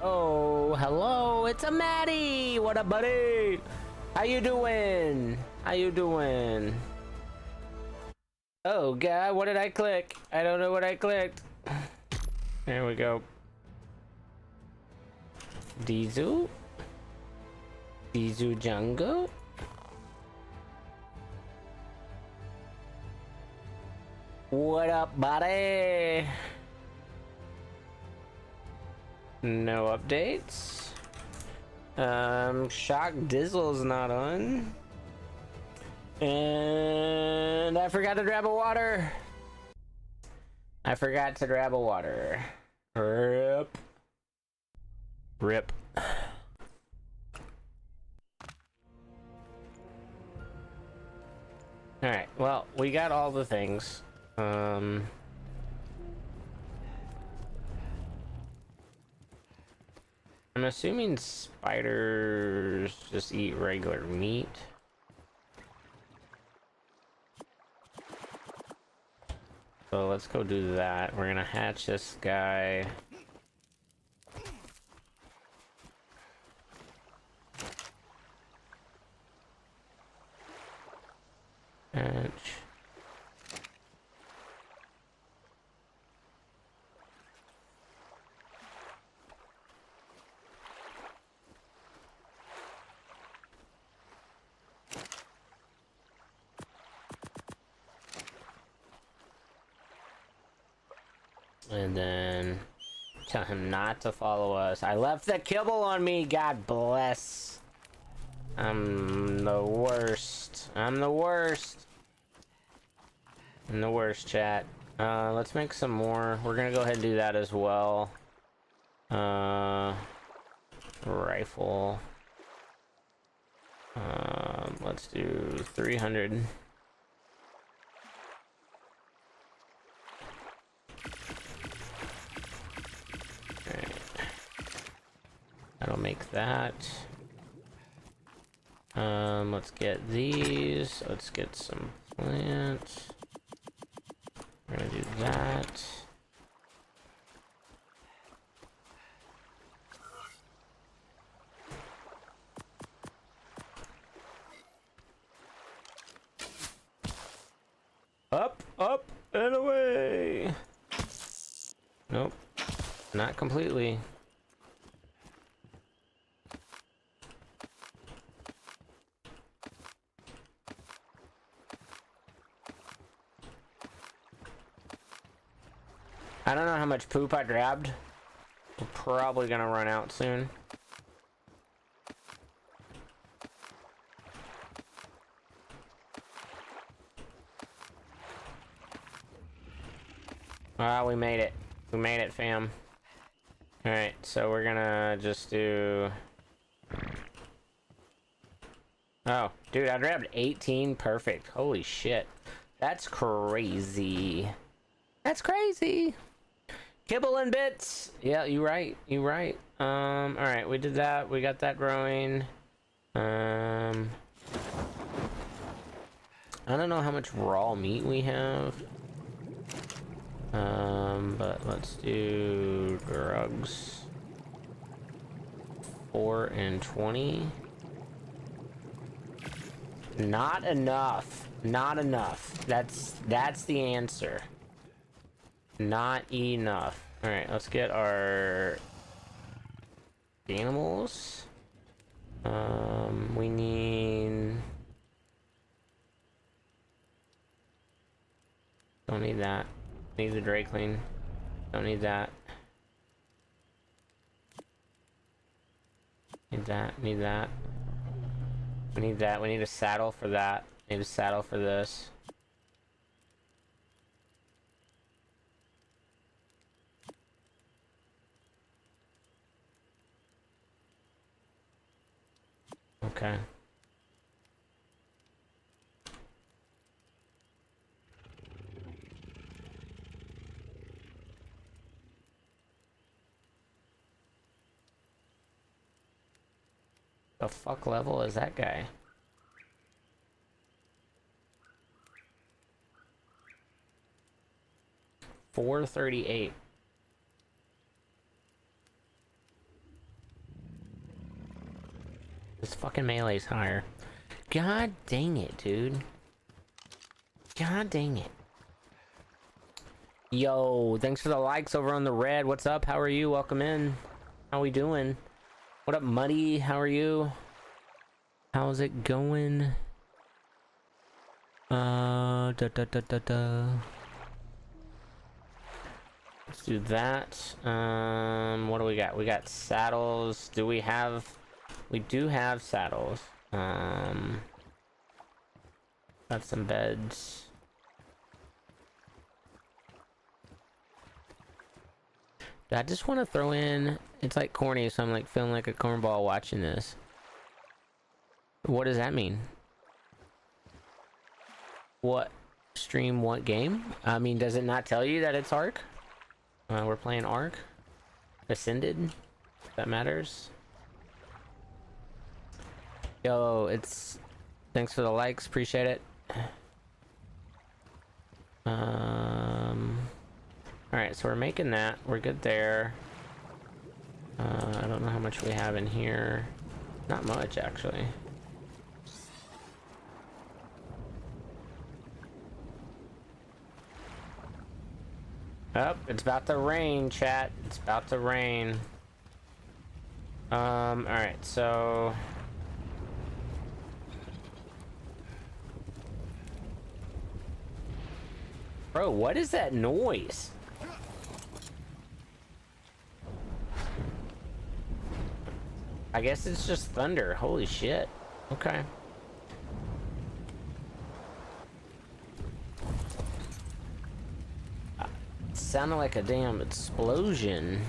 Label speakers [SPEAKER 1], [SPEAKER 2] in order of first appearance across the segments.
[SPEAKER 1] Oh, hello, it's a Maddie. What up, buddy? How you doing? How you doing? Oh god, what did I click? I don't know what I clicked. There we go. Dizu Jungle. What up, buddy? No updates. Shock Dizzle's not on. And I forgot to grab a water. Rip. Rip. Alright, well, we got all the things. I'm assuming spiders just eat regular meat. So let's go do that. We're gonna hatch this guy. Hatch. And then tell him not to follow us. I left the kibble on me, God bless. I'm the worst. I'm the worst, chat. Let's make some more. We're gonna go ahead and do that as well. Rifle. Let's do 300. That'll make that. Let's get these. Let's get some plants. We're gonna do that. Up, and away! Nope. Not completely. I don't know how much poop I grabbed. We're probably gonna run out soon. Ah, we made it. We made it, fam. Alright, so we're gonna just do... Oh, dude, I grabbed 18. Perfect. Holy shit. That's crazy. That's crazy. Kibble and bits. Yeah, you're right. You're right. Alright, we did that. We got that growing. I don't know how much raw meat we have. But let's do drugs. 4 and 20. Not enough. Not enough. That's the answer. Not enough. Alright, let's get our animals. We need... Don't need that. Need the dry clean. Don't need that. Need that. Need that. We need that. We need a saddle for that. Need a saddle for this. Okay. The fuck level is that guy? $438. his fucking melee's higher. God dang it, dude. God dang it. Yo, thanks for the likes over on the red. What's up? How are you? Welcome in. How we doing? What up, Muddy? How are you? How's it going? Let's do that. What do we got? We got saddles. Do we have... We do have saddles. Got some beds. I just want to throw in... It's like corny, so I'm like feeling like a cornball watching this. What does that mean? What stream, what game? I mean, does it not tell you that it's ARK? We're playing ARK. Ascended. If that matters. Yo, it's... Thanks for the likes, appreciate it. Alright, so we're making that. We're good there. I don't know how much we have in here. Not much, actually. Oh, it's about to rain, chat. It's about to rain. Alright, so... Bro, what is that noise? I guess it's just thunder. Holy shit. Okay. It sounded like a damn explosion.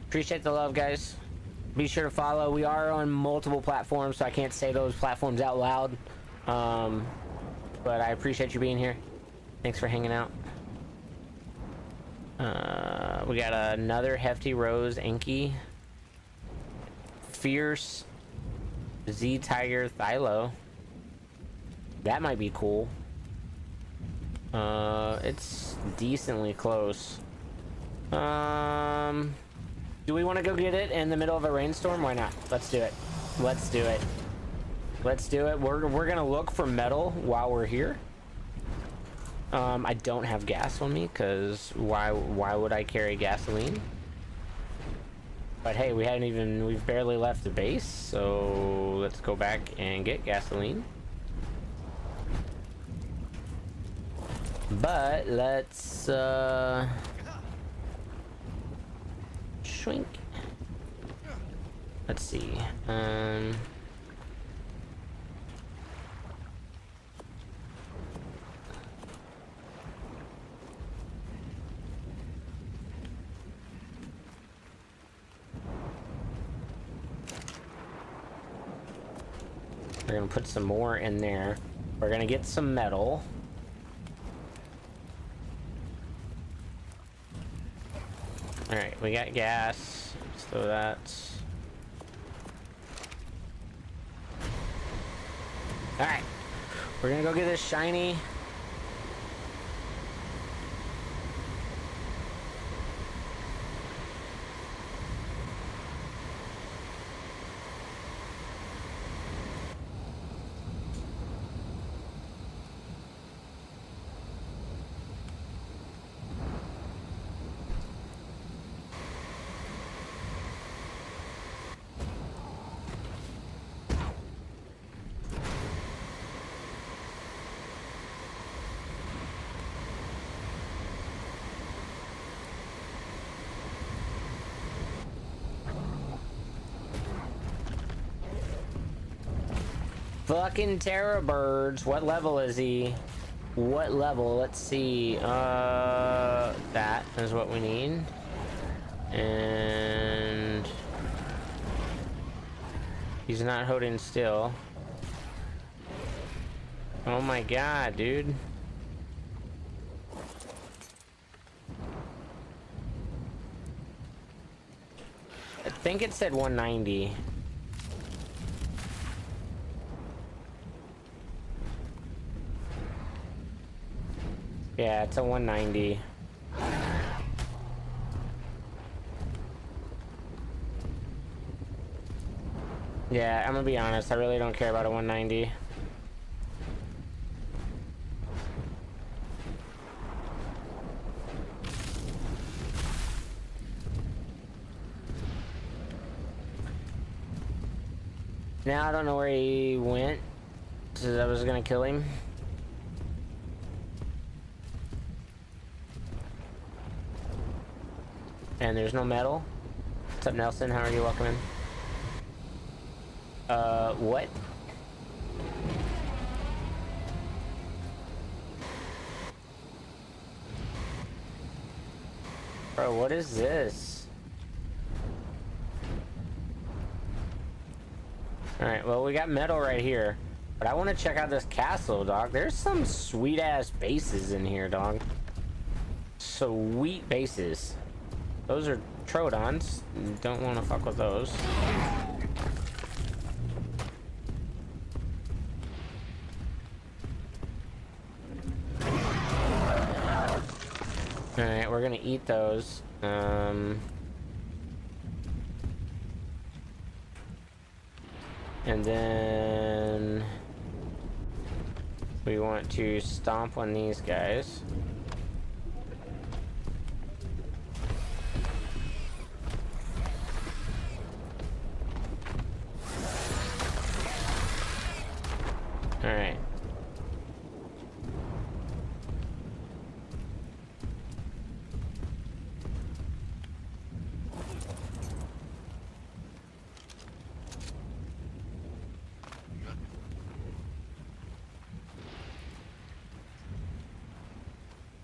[SPEAKER 1] Appreciate the love, guys. Be sure to follow. We are on multiple platforms, so I can't say those platforms out loud. But I appreciate you being here. Thanks for hanging out. We got another hefty rose Enki. Fierce Z Tiger Thylo. That might be cool. It's decently close. Do we want to go get it in the middle of a rainstorm? Why not? Let's do it. Let's do it. Let's do it. We're gonna look for metal while we're here. I don't have gas on me, because why would I carry gasoline? But hey, we've barely left the base, so let's go back and get gasoline. But let's shrink. Let's see. We're gonna put some more in there. We're gonna get some metal. Alright, we got gas. So that's... Alright. We're gonna go get this shiny. Fucking Terror Birds. What level is he? What level? Let's see. That is what we need. And he's not holding still. Oh my god, dude. I think it said 190. Yeah, it's a 190. Yeah, I'm gonna be honest, I really don't care about a 190. Now I don't know where he went, so I was gonna kill him. And there's no metal. What's up, Nelson? How are you? Welcome in. What? Bro, what is this? Alright, well, we got metal right here. But I want to check out this castle, dog. There's some sweet-ass bases in here, dog. Sweet bases. Those are Troodons. Don't want to fuck with those. Alright, we're gonna eat those. And then we want to stomp on these guys. Alright.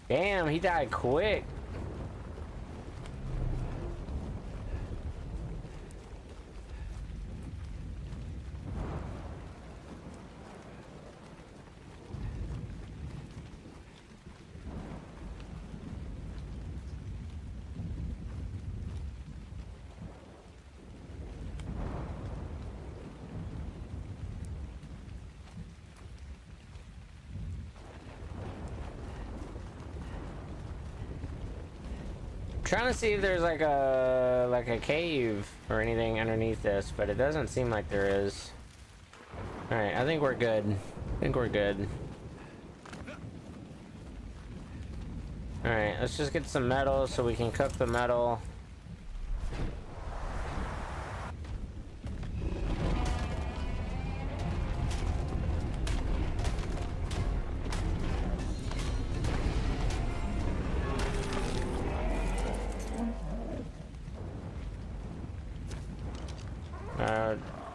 [SPEAKER 1] Damn, he died quick. Trying to see if there's like a cave or anything underneath this, but it doesn't seem like there is. All right, I think we're good. I think we're good. All right, let's just get some metal so we can cook the metal.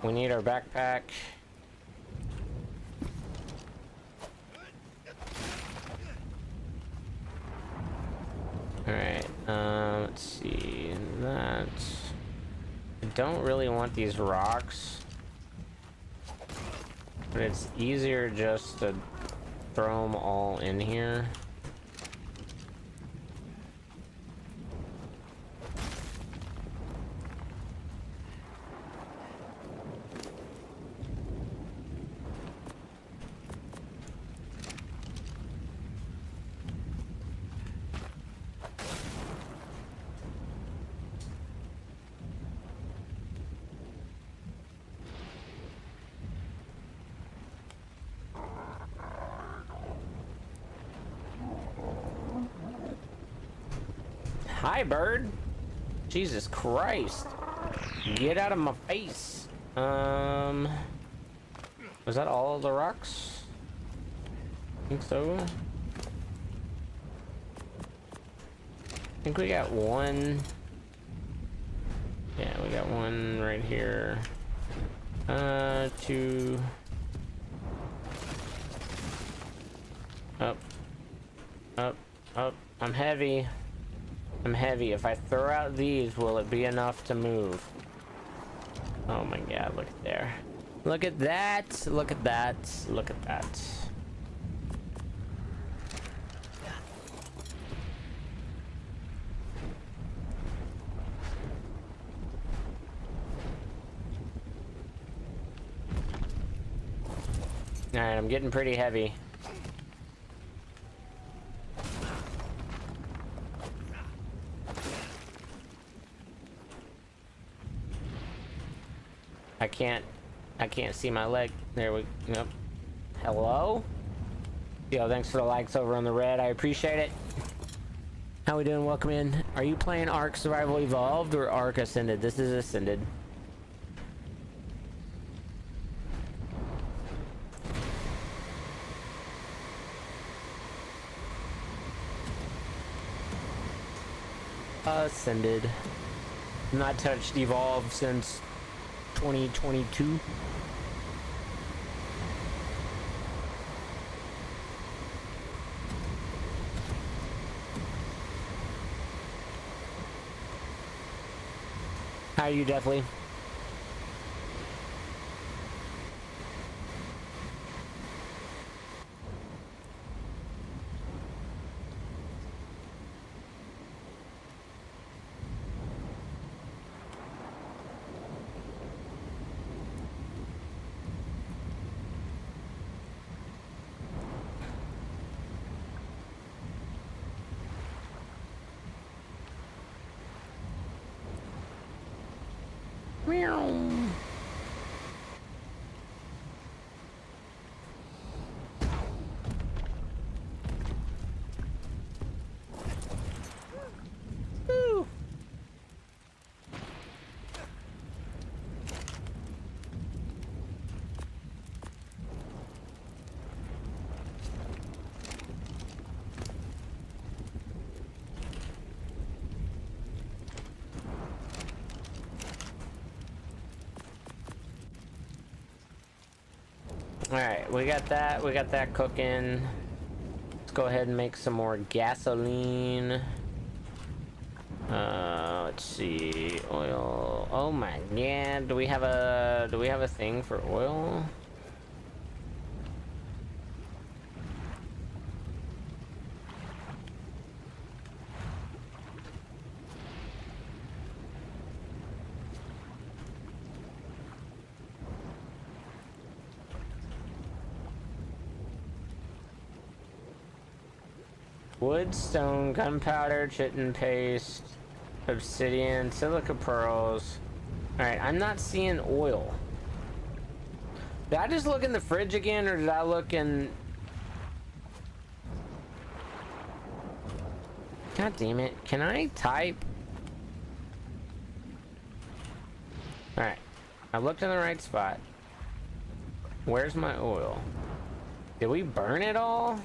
[SPEAKER 1] We need our backpack. Alright, let's see. That. I don't really want these rocks, but it's easier just to throw them all in here. Hi, bird. Jesus Christ. Get out of my face. Was that all of the rocks? I think so. I think we got one. Yeah, we got one right here. Two. Up. Up. Up. I'm heavy. I'm heavy. If I throw out these, will it be enough to move? Oh my god, look at there. Look at that. Look at that. Look at that. Alright, I'm getting pretty heavy. I can't see my leg. There we go. Hello? Yo, thanks for the likes over on the red. I appreciate it. How we doing? Welcome in. Are you playing ARK Survival Evolved or ARK Ascended? This is Ascended. Ascended. Not touched Evolve since 2022. How are you, Deathly? Meow. Woo. Alright, we got that cooking. Let's go ahead and make some more gasoline. Let's see, oil. Oh my god, do we have a thing for oil? Wood, stone, gunpowder, chitin paste, obsidian, silica pearls. Alright, I'm not seeing oil. Did I just look in the fridge again, or did I look in... God damn it. Can I type? Alright. I looked in the right spot. Where's my oil? Did we burn it all?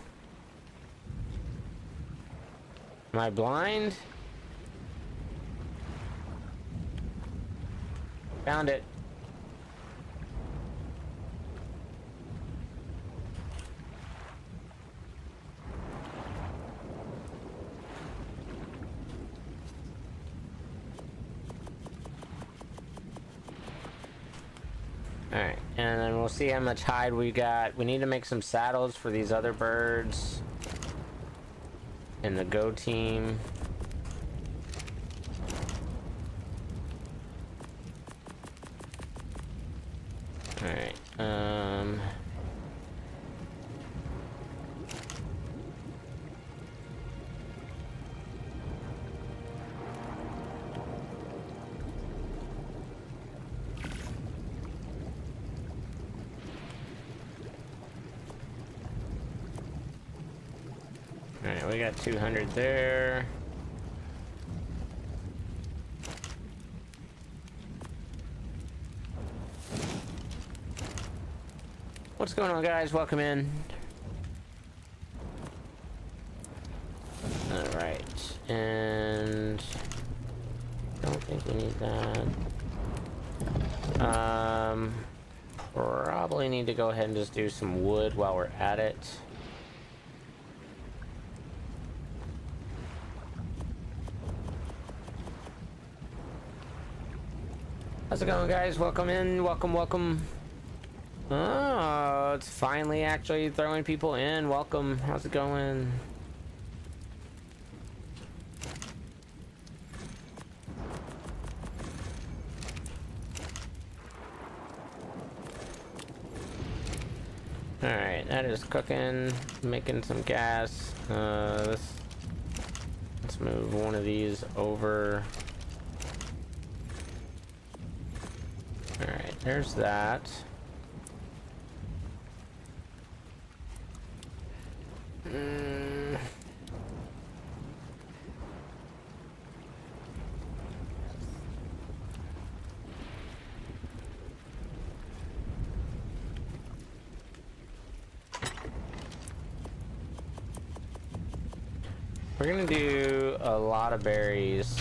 [SPEAKER 1] Am I blind? Found it. Alright, and then we'll see how much hide we got. We need to make some saddles for these other birds. And the Go team. Alright, Alright, we got 200 there. What's going on, guys? Welcome in. Alright, and... don't think we need that. Probably need to go ahead and just do some wood while we're at it. How's it going, guys? Welcome in. Welcome. Oh, it's finally actually throwing people in. Welcome. How's it going? Alright, that is cooking. Making some gas. Let's move one of these over. Alright, there's that. We're gonna do a lot of berries.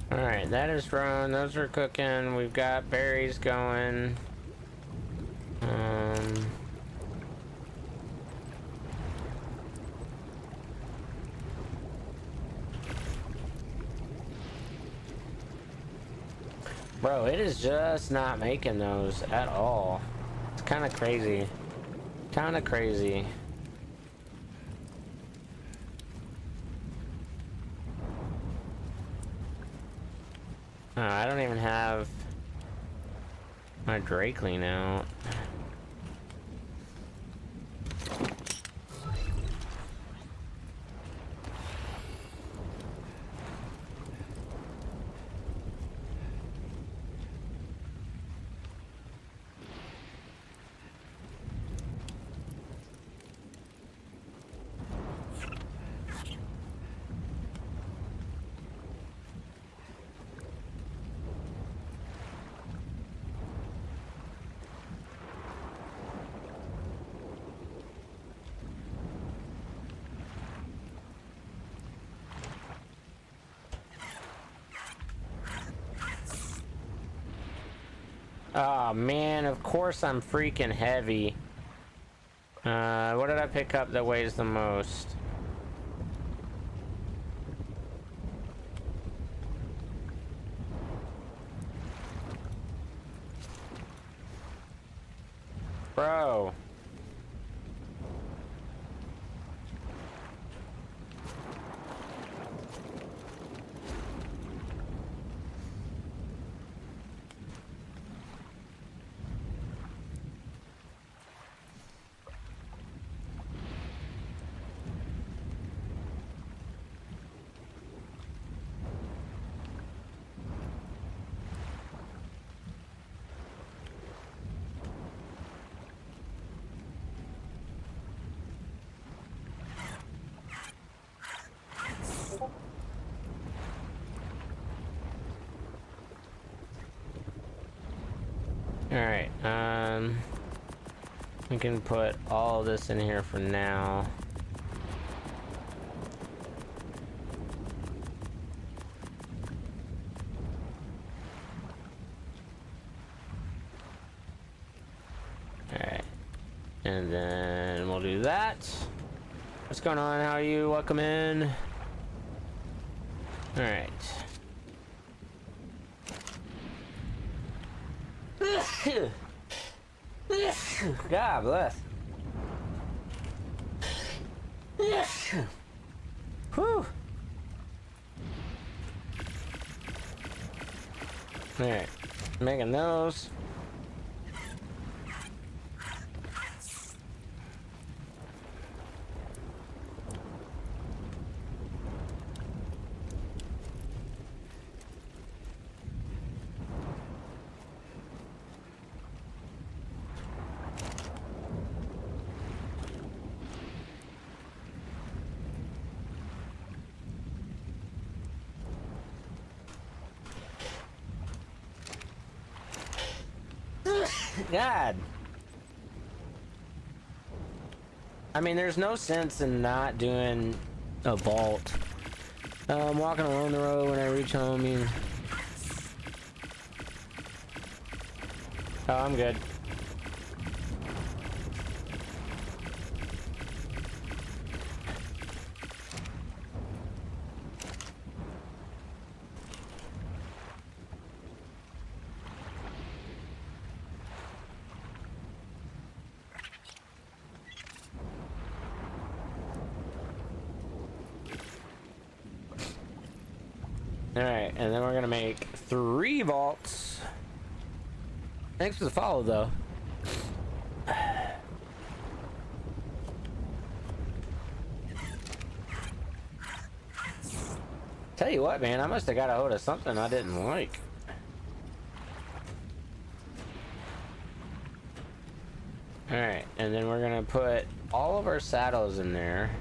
[SPEAKER 1] Alright, that is grown. Those are cooking. We've got berries going. Bro, it is just not making those at all. It's kind of crazy. Kind of crazy. I don't even have my Drakeling out. Oh man, of course I'm freaking heavy. What did I pick up that weighs the most? Bro. Alright, we can put all this in here for now. Alright, and then we'll do that. What's going on? How are you? Welcome in. Alright. God bless. Whew. Alright, making those. God. I mean, there's no sense in not doing a vault. I'm walking along the road when I reach home. Oh, I'm good. Alright, and then we're gonna make 3 vaults. Thanks for the follow, though. Tell you what, man, I must have got a hold of something I didn't like. Alright, and then we're gonna put all of our saddles in there.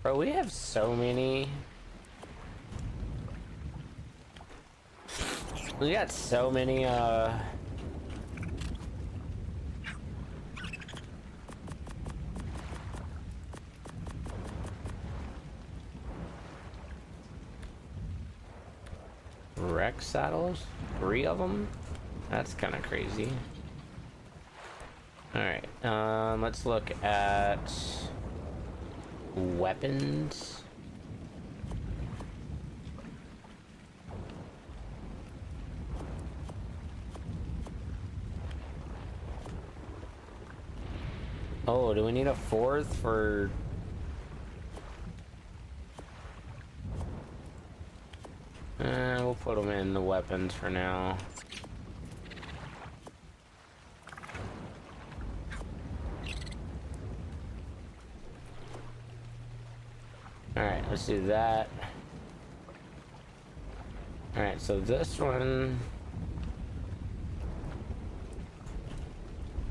[SPEAKER 1] Bro, we have so many. We got so many, Rex saddles? 3 of them? That's kind of crazy. Alright, let's look at weapons. Oh, do we need a 4th for... we'll put them in the weapons for now. Alright, let's do that. Alright, so this one...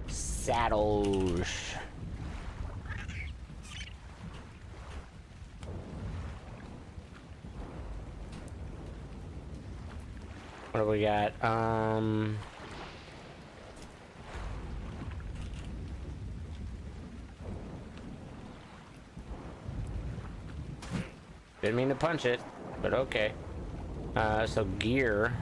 [SPEAKER 1] Saddles. What do we got? Didn't mean to punch it, but okay. So gear.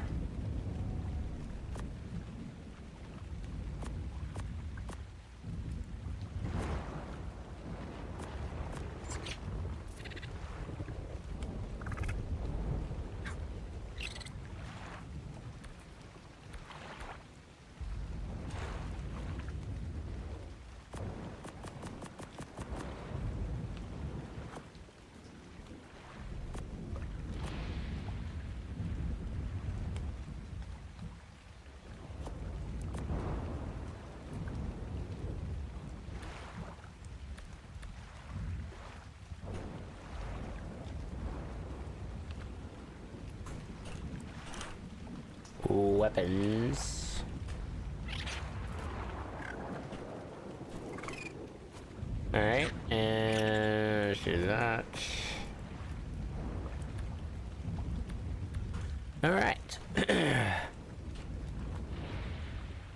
[SPEAKER 1] Weapons. Alright, and let's do that. Alright.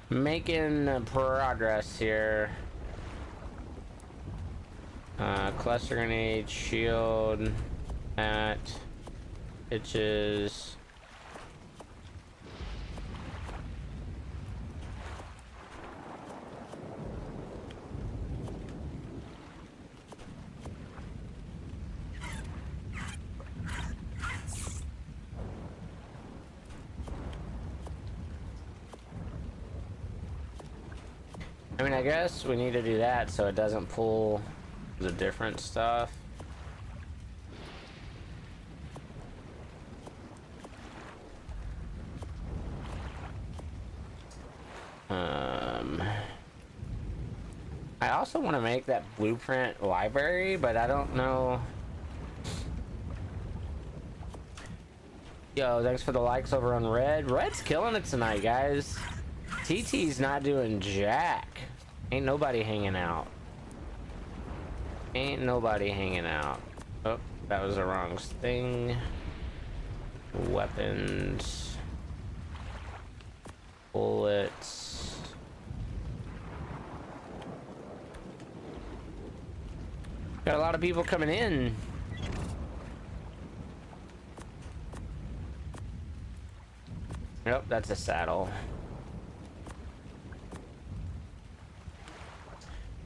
[SPEAKER 1] Making progress here. Cluster grenade, shield, that, itches. I mean, I guess we need to do that so it doesn't pull the different stuff. I also want to make that blueprint library, but I don't know. Yo, thanks for the likes over on Red. Red's killing it tonight, guys. TT's not doing jack. Ain't nobody hanging out. Ain't nobody hanging out. Oh, that was the wrong thing. Weapons. Bullets. Got a lot of people coming in. Nope, that's a saddle.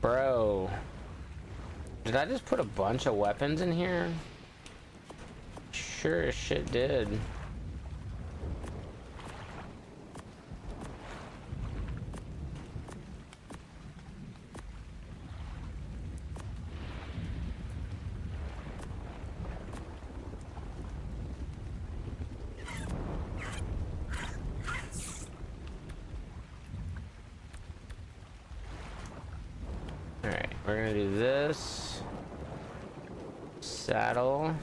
[SPEAKER 1] Bro. Did I just put a bunch of weapons in here? Sure as shit did. Alright, we're gonna do this. Saddle.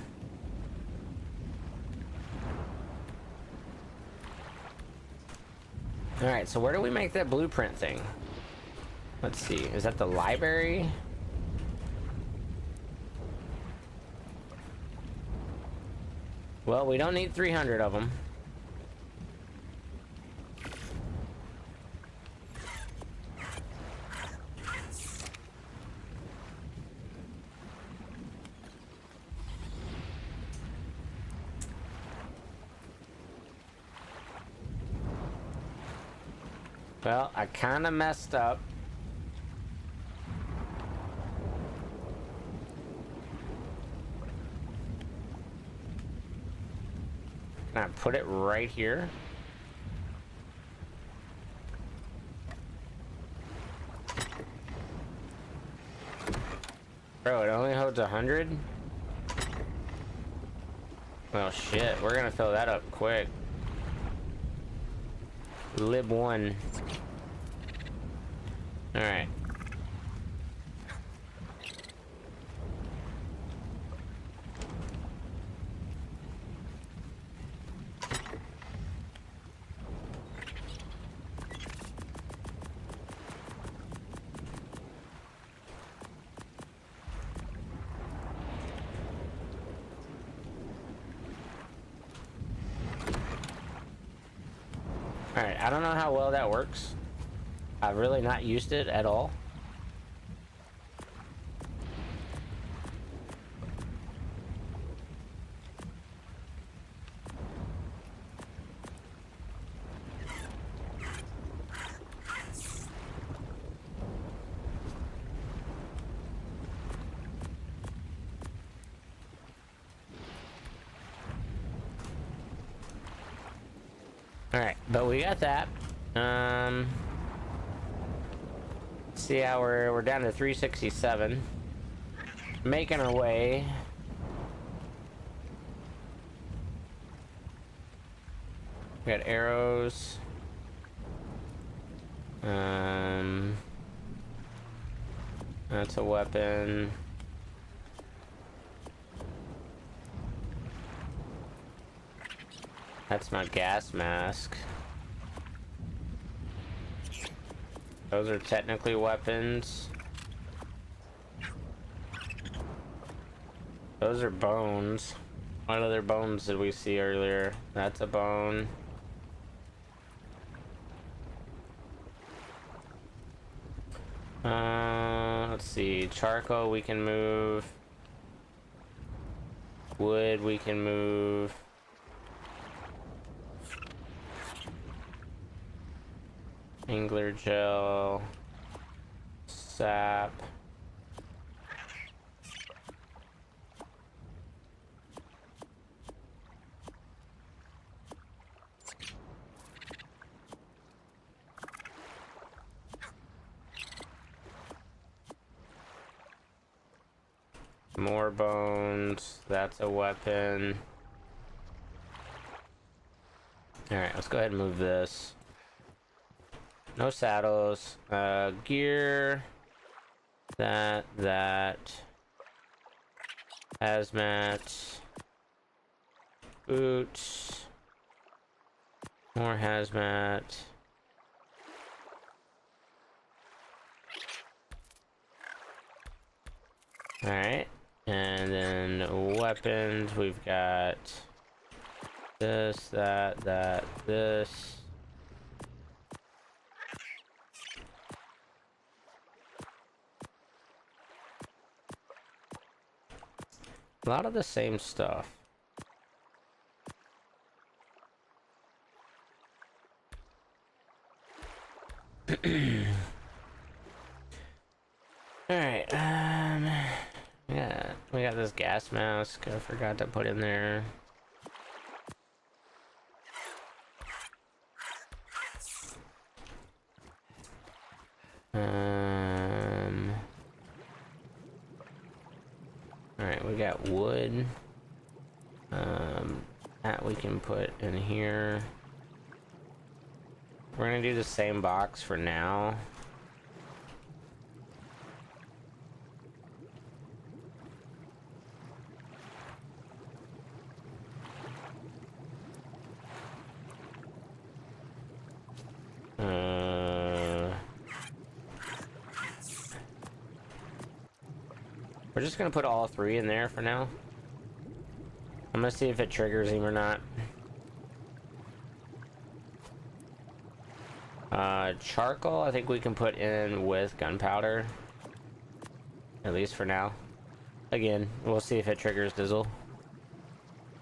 [SPEAKER 1] Alright, so where do we make that blueprint thing? Let's see, is that the library? Well, we don't need 300 of them. Well, I kind of messed up. Can I put it right here? Bro, it only holds 100? Well, shit, we're gonna fill that up quick. Lib 1. Alright. Alright, I don't know how well that works. I've really not used it at all. Alright, but we got that. See how we're down to 367. Making our way. We got arrows. That's a weapon. That's my gas mask. Those are technically weapons. Those are bones. What other bones did we see earlier? That's a bone. Let's see. Charcoal we can move. Wood we can move. Angler gel. Sap. More bones. That's a weapon. Alright, let's go ahead and move this. No saddles. Gear. That. Hazmat. Boots. More hazmat. Alright. And then weapons, we've got this, this. A lot of the same stuff. Alright, yeah, we got this gas mask I forgot to put in there. Alright, we got wood. That we can put in here. We're gonna do the same box for now. We're just gonna put all three in there for now. I'm gonna see if it triggers him or not. Charcoal, I think we can put in with gunpowder. At least for now. Again, we'll see if it triggers Dizzle.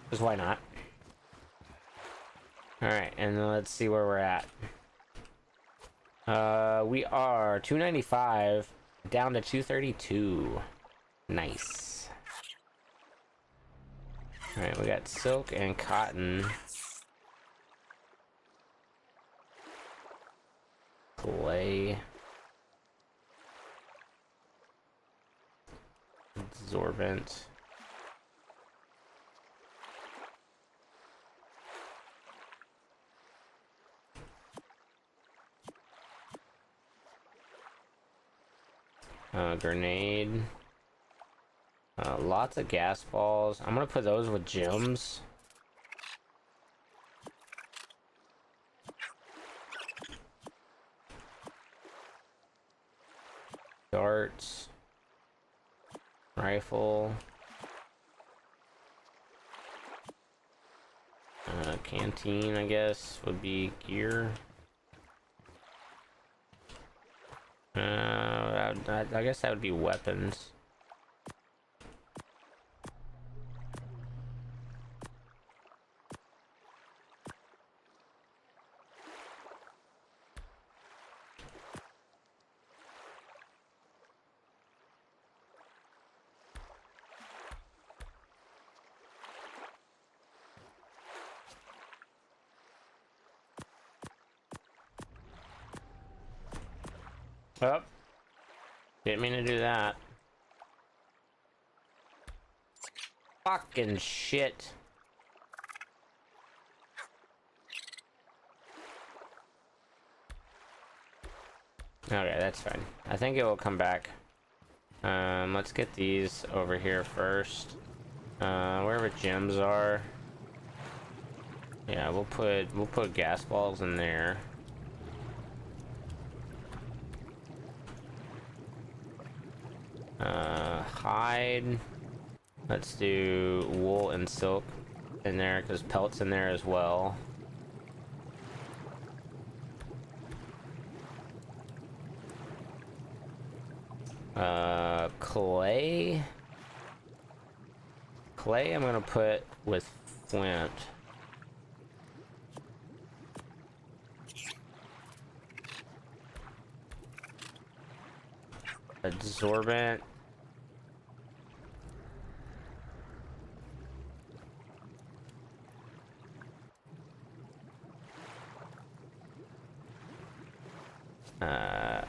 [SPEAKER 1] Because why not? Alright, and then let's see where we're at. We are 295 down to 232. Nice. Alright, we got silk and cotton. Clay. Absorbent. Grenade. Lots of gas balls. I'm gonna put those with gems. Darts. Rifle. Canteen, I guess, would be gear. I guess that would be weapons. Oh, didn't mean to do that. Fucking shit. Okay, that's fine. I think it will come back. Let's get these over here first. Wherever gems are. Yeah, we'll put gas balls in there. Hide. Let's do wool and silk in there because pelts in there as well. Clay. Clay I'm gonna put with flint. Absorbent.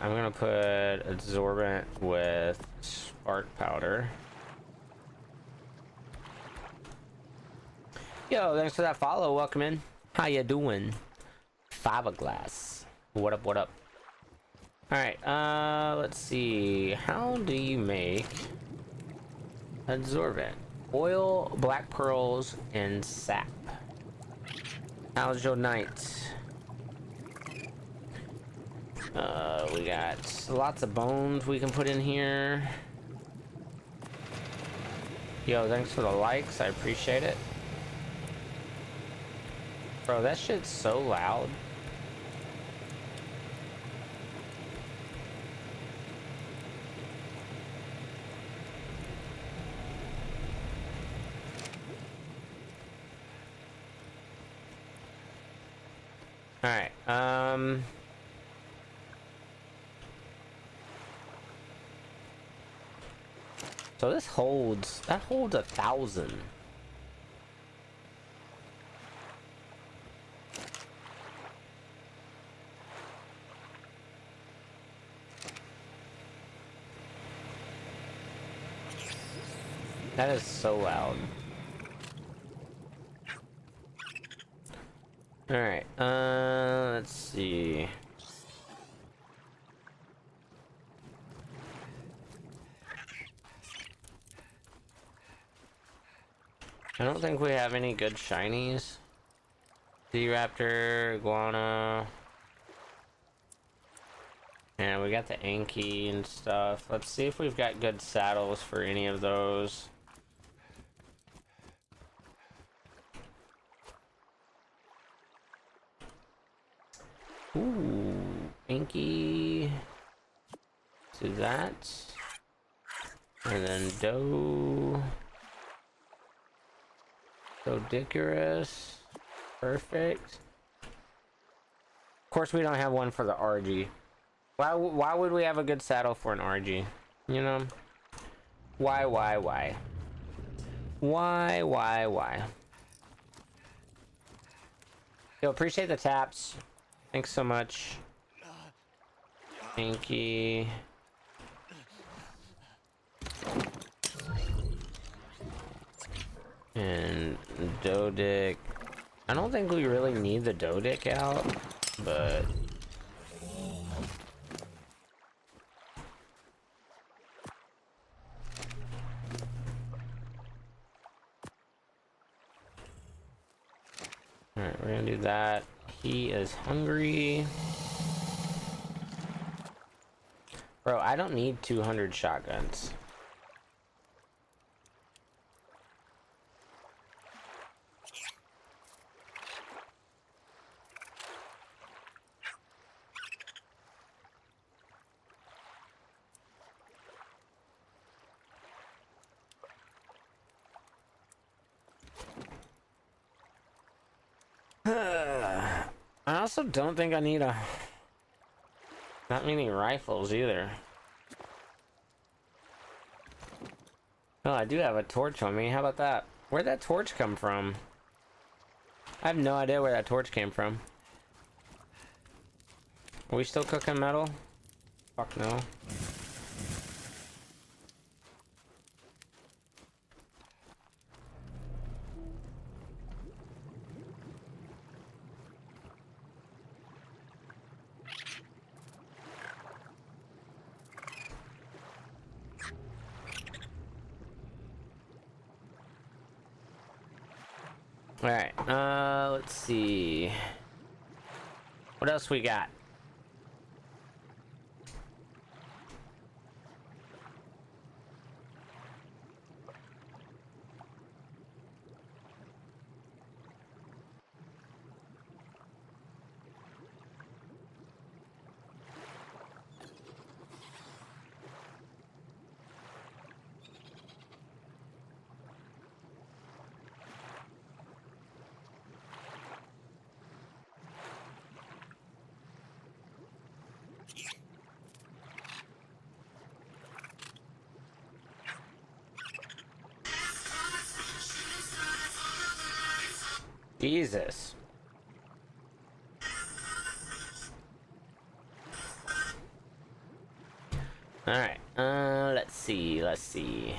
[SPEAKER 1] I'm gonna put absorbent with spark powder. Yo, thanks for that follow. Welcome in. How you doing? Fiberglass. What up, what up? Alright, let's see. How do you make absorbent? Oil, black pearls, and sap. How's your night? We got lots of bones we can put in here. Yo, thanks for the likes. I appreciate it. Bro, that shit's so loud. Alright, so this holds, that holds 1,000. That is so loud. Alright, let's see. I don't think we have any good shinies. Z-Raptor, Iguana. And we got the Anki and stuff. Let's see if we've got good saddles for any of those. Ooh, Anki. Do that. And then Deinonychus. Perfect. Of course, we don't have one for the RG. Why would we have a good saddle for an RG? You know? Why? Why? Yo, appreciate the taps. Thanks so much. Anki. And Dodic. I don't think we really need the Dodic out, but... Alright, we're gonna do that. He is hungry. Bro, I don't need 200 shotguns. I also don't think I need not many rifles either. Oh, I do have a torch on me. How about that? Where'd that torch come from? I have no idea where that torch came from. Are we still cooking metal? Fuck no. Alright, let's see. What else we got? Jesus. Alright, let's see.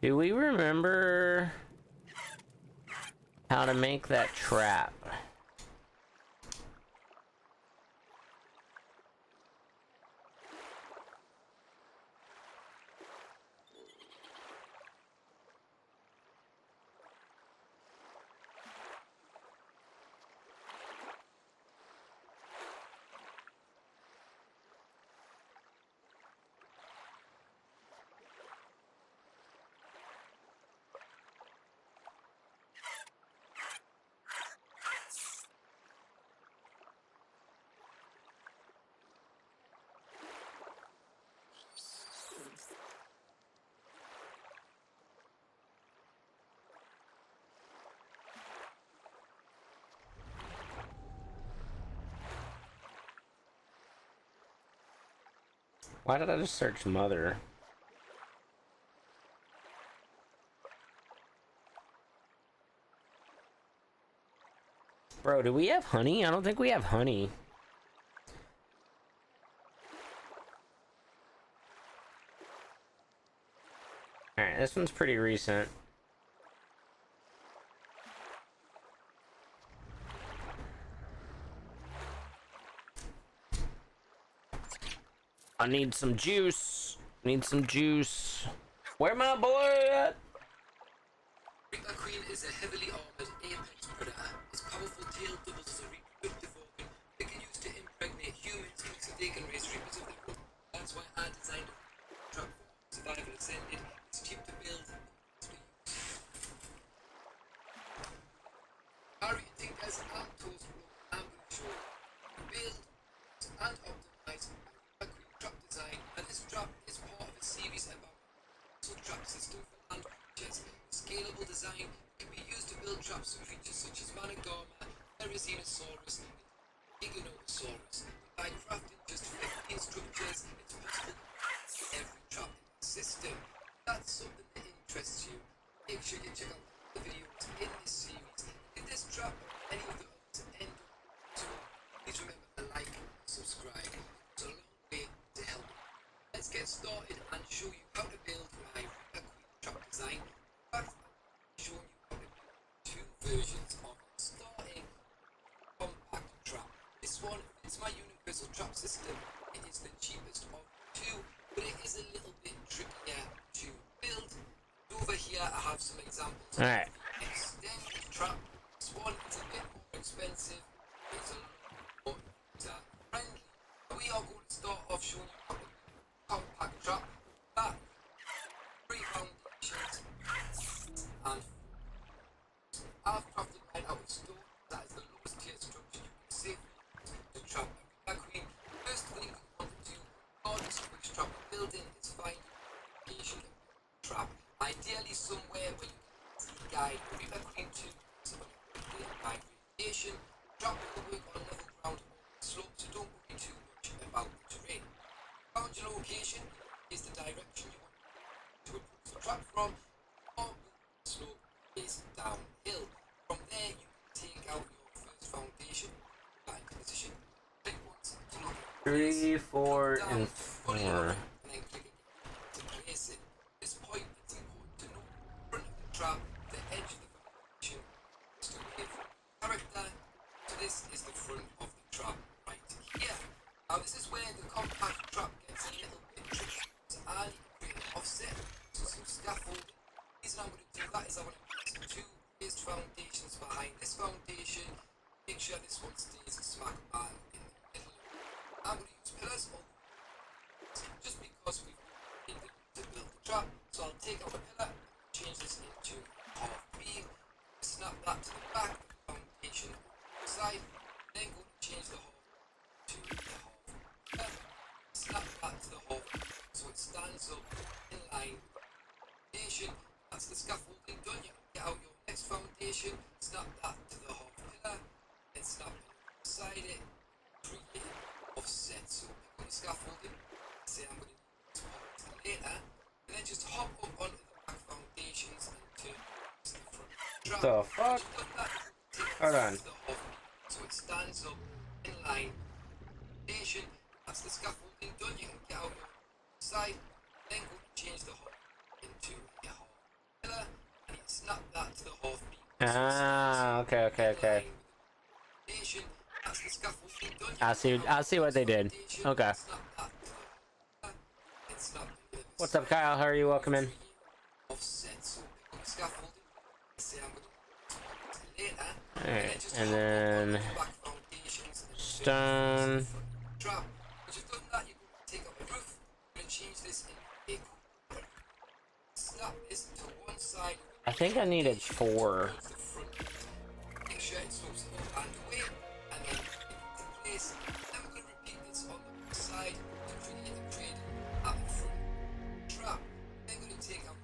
[SPEAKER 1] Do we remember how to make that trap? Why did I just search mother? Bro, do we have honey? I don't think we have honey. Alright, this one's pretty recent. I need some juice. Need some juice. Where my boy at?
[SPEAKER 2] A queen is a heavily armored apex predator. Its powerful tail doubles as a reproductive organ. It can use to impregnate humans so they can raise reapers of their own. That's why I designed a trap for survival ascended. It's cheap to build. How do you think as an outdoors rule, I'm going to show you build and optimize a queen trap design, and this trap is part of a series about trap system for land creatures. Scalable design can be used to build traps for creatures such as Megaraptor, Deinonychus, Dinosaurs. By crafting just 15 structures, it's possible to every trap in the system. If that's something that interests you, make sure you check out the videos in this series. If this trap or any of the others end up to, please remember to like and subscribe. It's a long way to help. Let's get started and show you how to build my queen trap design. In fact, I'm showing you how to build two versions of it, starting compact trap. This one is my universal trap system. It is the cheapest of the two, but it is a little bit trickier to build. Over here I have some examples of the extended trap. This one is a bit more expensive. It's a lot more friendly. We are going to start off showing you how to build compact trap. That three foundations and I've crafted mine out of stone. That is the lowest tier structure you can safely use to trap a queen. First thing you want to do, regardless of which trap you're building, is find a location of the trap. Ideally somewhere where you can easily guide the Reaper Queen to by radiation. Trap will work on level ground or slope, so don't worry too much about the terrain. Found your location is the direction you want to approach the trap from, or the slope is downhill. From there you can take out your first foundation, back into position, click once to lock it.
[SPEAKER 1] 3, 4, and 4.
[SPEAKER 2] And then click again to place it. At this point it's important to know the front of the trap, the edge of the foundation, is to give character. So this is the front of the trap right here. Now this is where the compact trap gets a little bit tricky. So I need to create an offset, so some scaffolding. The reason I'm going to do that is I want to place two raised foundations behind this foundation. Make sure this one stays smack bang in the middle. I'm going to use pillars or just because we've needed to build the trap. So I'll take out a pillar, change this into half beam, snap that to the back of the foundation on the side, then go to change the half to the half pillar, snap that to the half so it stands up in line with the foundation. That's the scaffolding done. You can get out your next foundation, snap that to the half pillar, then snap it beside it, create an offset. So pick up the scaffolding, say I'm going to use this part later, and then just hop up onto the back foundations and turn to the front trap.
[SPEAKER 1] The fuck? Hold on.
[SPEAKER 2] So it stands up in line with the foundation. That's the scaffolding done. You can get out your side, then go to change the half into a half pillar, and you snap that to the half beam.
[SPEAKER 1] Ah, okay.
[SPEAKER 2] That's the scaffolding done.
[SPEAKER 1] I see what they did. Okay. What's up, Kyle? How are you? Welcome in.
[SPEAKER 2] Offset, so pick up the scaffolding. Say I'm going to later.
[SPEAKER 1] Alright, and then stone.
[SPEAKER 2] Trap. Once you've done that, you're going to take up a roof. You're going to change this into a snap this to one side.
[SPEAKER 1] I think I needed 4.
[SPEAKER 2] Make sure it slopes up and away, and then into place. Then we're going to repeat this on the other side to create a cradle at the front trap. Then we're going to take out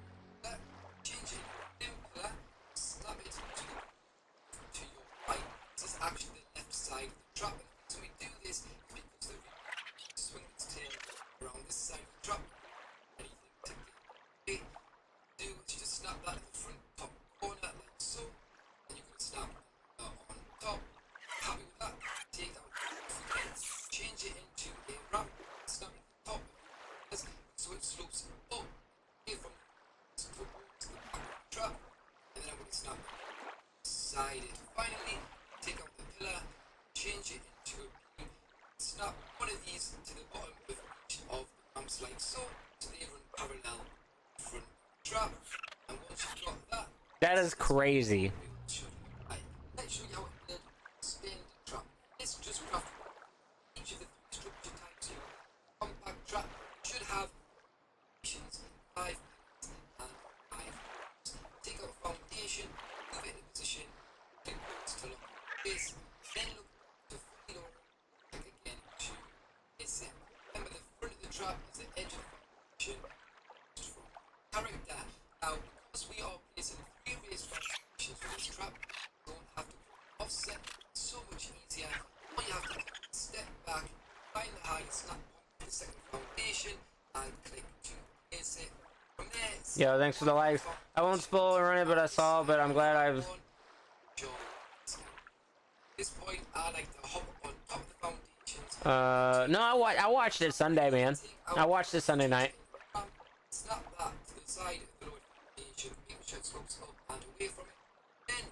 [SPEAKER 2] that, change it to pillar, snap it to your right. This is actually the left side of the trap. And the reason we do this is because the swing its tail around this side of the trap. Anything to get do is you just snap that in the front top corner like so, and you're going to snap on top. Happy with that? Take that again, change it into a ramp, snap it at the top, so it slopes up away from towards the back of the trap, and then I'm going to snap side it. Finally, take out the pillar, change it into a beam, snap one of these to the bottom of each of the ramps like so, so they run parallel front trap. And once you've got that,
[SPEAKER 1] That is crazy.
[SPEAKER 2] let's show you how to build stand trap. This just craft each of the three structure types here. Compact trap should have foundations, 5 pillars and 5 ramps. Take out a foundation, move it in a position, click once to lock this, then look to fully lower it, click again to is it. Remember the front of the trap is the edge of the foundation. Character. Now, because we are placing 3 raised foundations for this trap, you don't have to offset. It's so much easier. All you have to do is step back, find the highest snap point for the second foundation, and click to place it. From there, it's
[SPEAKER 1] Yo, thanks for the likes. I won't spoil or run it, but I saw, but I'm glad I've...
[SPEAKER 2] this point, I like to hop on top of the foundations.
[SPEAKER 1] No, I watched it Sunday, man. I watched it Sunday night.
[SPEAKER 2] Snap that to the side of the lower foundation, make sure it slopes up and away from it. Then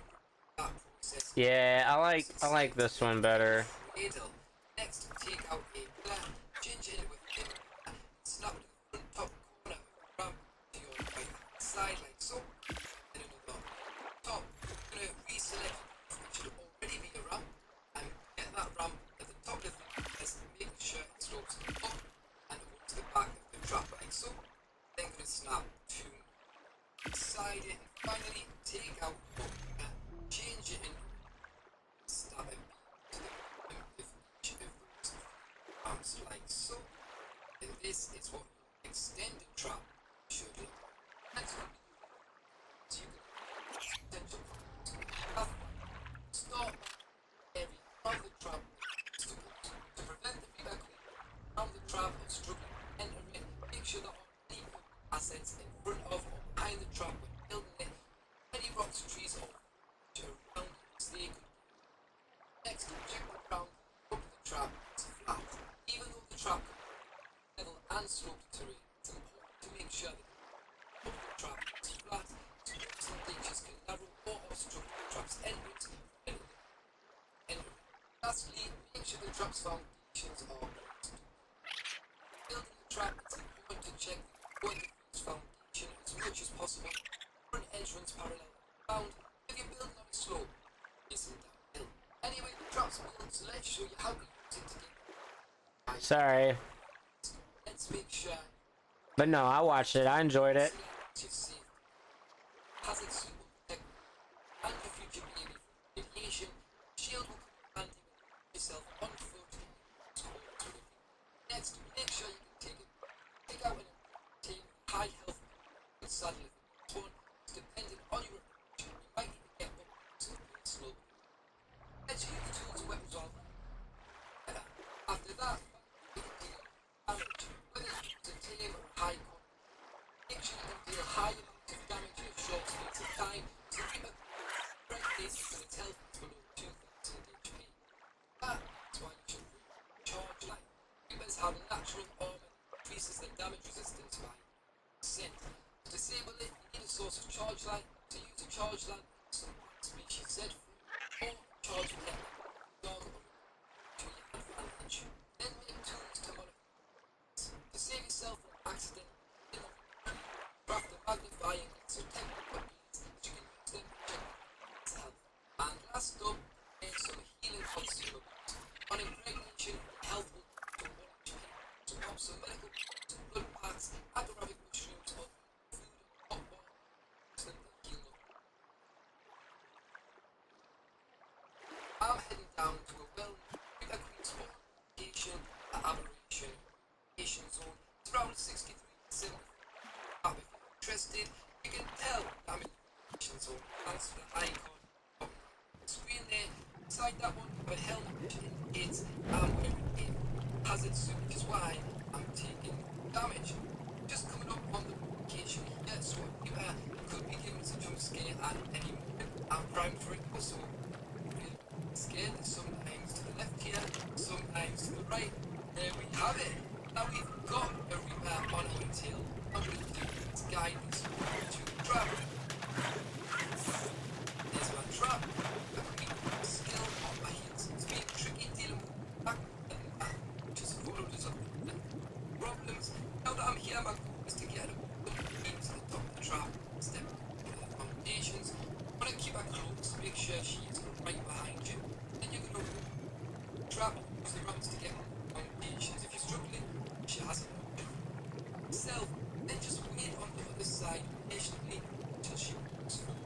[SPEAKER 2] that process.
[SPEAKER 1] Yeah, I like this one better.
[SPEAKER 2] Middle. Next, take out a pillar, change it with a pillar, snap to the front top corner of the ramp to your right hand side like so. Then another top. You're gonna reselect which should already be a ramp and get that ramp at the top of the pillars, making sure it slopes up and over to the back of the trap like so. Then gonna snap to side it and finally take out your pillar, change it in, snap it to the bottom of each of those ramps like so. And this is what your extended trap should look like. Next one, so you can potential start area from the trap to prevent the vehicle from the trap and struggling to enter it. Make sure that any assets in front of or behind the trap when building it, any rocks, trees, or around it, stay good. Next, check the ground up the trap is flat. Even though the trap can level and slope terrain, it's important to make sure that the trap is flat so that some ditches can narrow or obstruct the trap's entrance from entering. Lastly, make sure the trap's foundations are closed. Building the trap, it's important to check the point of each foundation as much as possible. Front entrance parallel to the ground. If you're building on a slope, facing downhill. Anyway, the trap's built, so let's show you how to use it to get.
[SPEAKER 1] Sorry.
[SPEAKER 2] Let's make sure.
[SPEAKER 1] But no, I watched it. I enjoyed it.
[SPEAKER 2] Hazard suit will protect and your future baby from radiation. Shield will come handy when you put yourself on foot. Next, make sure you can take out and obtain high health and saddle if it's torn. Depending on your approach, you might even get up to the slow. Let's use the tools and weapons on. After that, you can deal damage, whether you use a tame or a high con. Make sure you can deal high amounts of damage in a short space of time, so keep a correct base when its health is below 2000 HP. That's why you should charge light. Creepers have natural armor that increases their damage resistance by 1%. To disable it, you need a source of charge light. To use a charge light, some species Z or charge net dog to your advantage. Then make tools to modify. To save yourself from accident, craft a magnifying glass or technical beads that you can use them to check its health. And last up, make some healing consumables. On impregnation, health will go to 1 HP. So grab some medical beads, blood packs, aggravatic mushrooms, or food and hot water to heal up. I'm heading down to a well-known spot location at Aberration Zone. It's around 63 to 70. If you're interested, you can tell that I'm in the Nation Zone thanks to the icon on the screen there. Inside that one, a helmet which indicates I'm wearing a hazard suit, which is why I'm taking damage. Just coming up on the location here, so you could be given a jump scare at any moment. I'm primed for it, so really scared. Sometimes to the left here, sometimes to the right. There we have it. Now we've got a Reaper on our tail. What I'm going to do is guide this to the trap. There's my trap. I can be still on my heels. It's been tricky dealing with back and back, just followed us up. Problems. Now that I'm here, my goal is to get up to the top of the trap, step into the foundations. I want to keep her close, make sure she's right behind you. Then you're going to trap, use the ramps to get on the foundations. If you're struggling, she has an option. Self, then just wait on the other side patiently until she moves forward.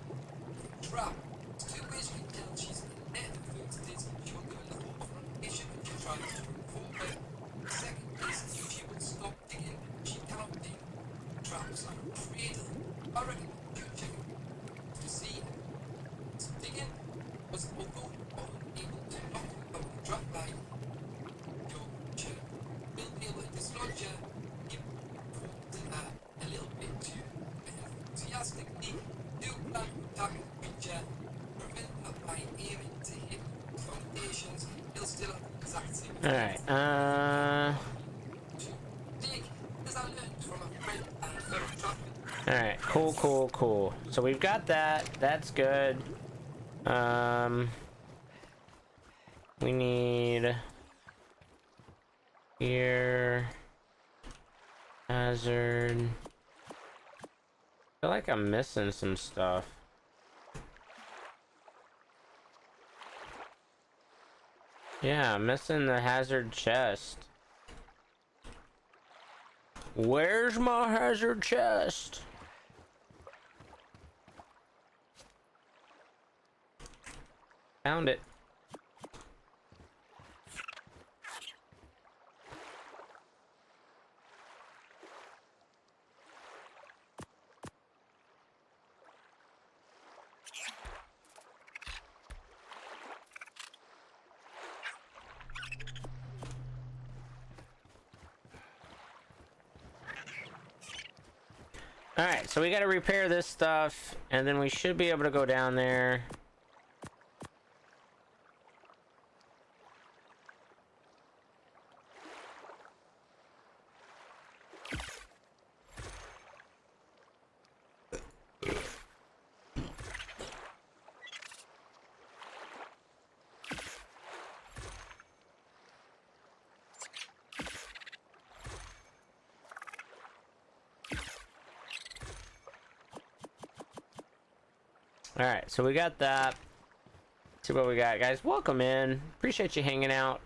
[SPEAKER 2] Trap. There's two ways you can tell she's in there. The first is she will do a little confrontation and she'll try to move forward. The second is she will stop digging. She cannot dig traps like a cradle. I reckon you check it to see it's digging was although unable to knock you out the trap line, your creature will be able to dislodge her, keep forwarding her a little bit too enthusiastically. Do plan to attack the creature, prevent her by aiming to hit the foundations. He'll still have the exact same
[SPEAKER 1] Alright, alright, cool. So we've got that. That's good. We need here hazard. I feel like I'm missing some stuff. Yeah, I'm missing the hazard chest. Where's my hazard chest? Found it. Alright, so we gotta repair this stuff, and then we should be able to go down there. Alright, so we got that. Let's see what we got, guys. Welcome in. Appreciate you hanging out.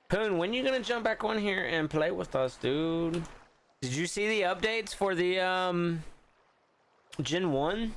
[SPEAKER 1] Poon, when you gonna jump back on here and play with us, dude? Did you see the updates for the Gen 1?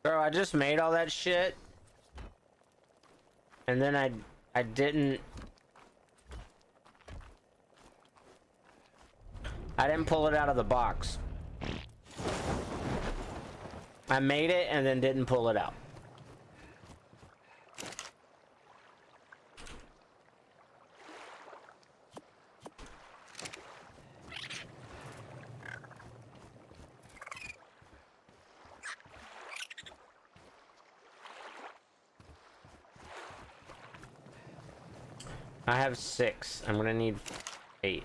[SPEAKER 1] Bro, I just made all that shit. And then I didn't pull it out of the box. I made it and then didn't pull it out. I have 6. I'm gonna need 8.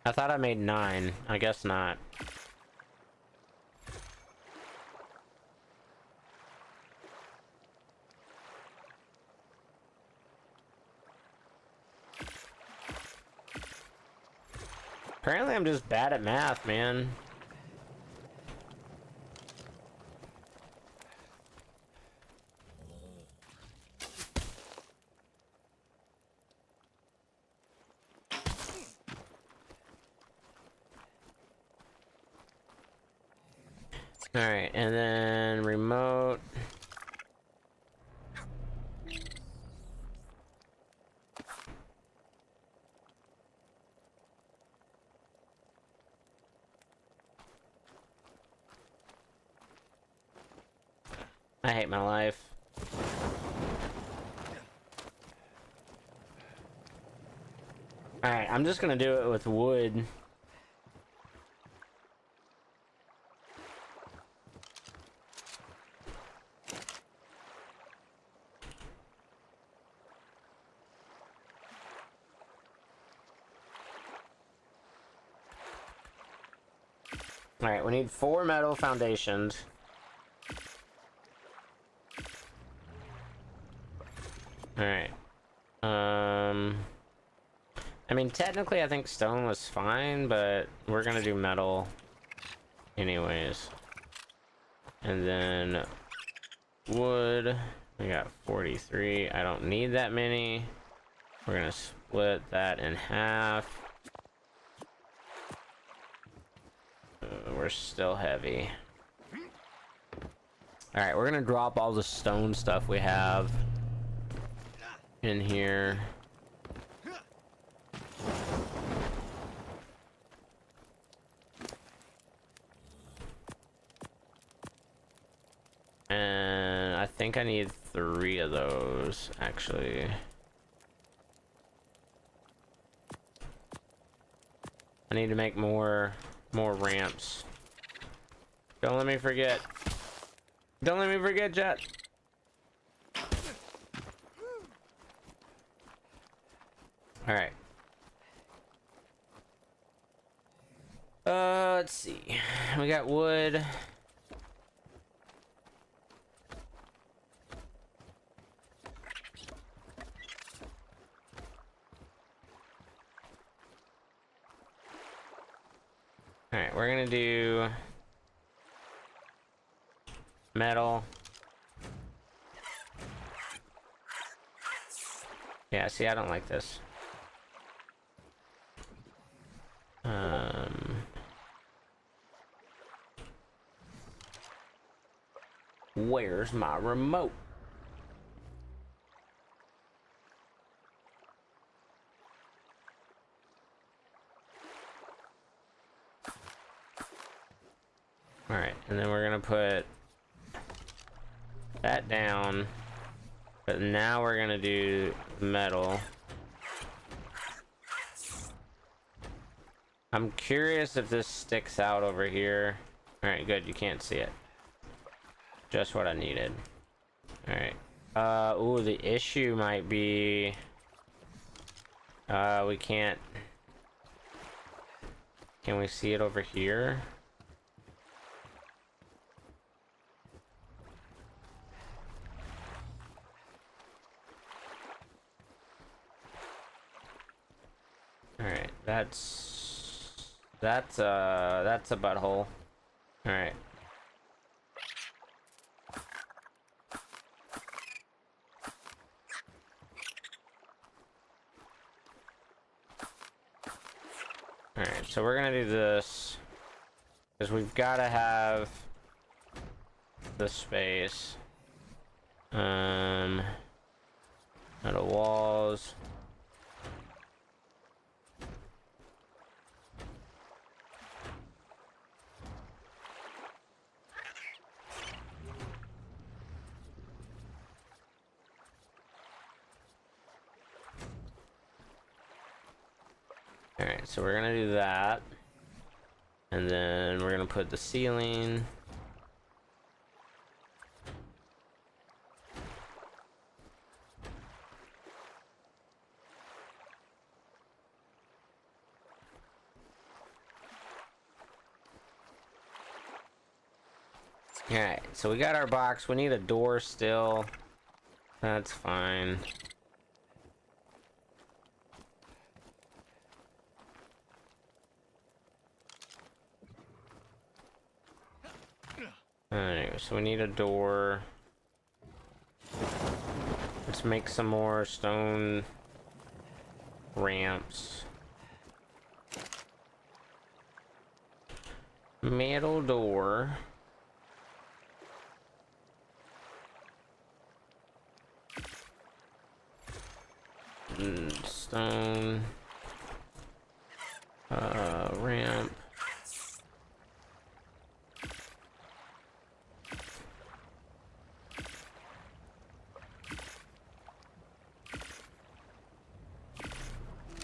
[SPEAKER 1] I thought I made 9. I guess not. Apparently I'm just bad at math, man. Alright, and then remote. I hate my life. Alright, I'm just gonna do it with wood. Alright, we need 4 metal foundations. Alright. I mean, technically, I think stone was fine, but we're gonna do metal anyways. And then wood. We got 43. I don't need that many. We're gonna split that in half. We're still heavy. Alright, we're gonna drop all the stone stuff we have in here. And I think I need 3 of those, actually. I need to make more ramps. Don't let me forget. Don't let me forget, chat. All right. Let's see. We got wood. All right, we're gonna do metal. Yeah, see, I don't like this. Where's my remote? All right, and then we're gonna put that down, but now we're gonna do metal. I'm curious if this sticks out over here. All right, good, you can't see it. Just what I needed. All right. Ooh, the issue might be we can't. Can we see it over here? All right, that's a butthole. All right. Alright, so we're gonna do this. Because we've gotta have the space. Metal walls. Alright, so we're gonna do that. And then we're gonna put the ceiling. Alright, so we got our box. We need a door still. That's fine. Alright, so we need a door. Let's make some more stone ramps. Metal door. Stone. Ramp.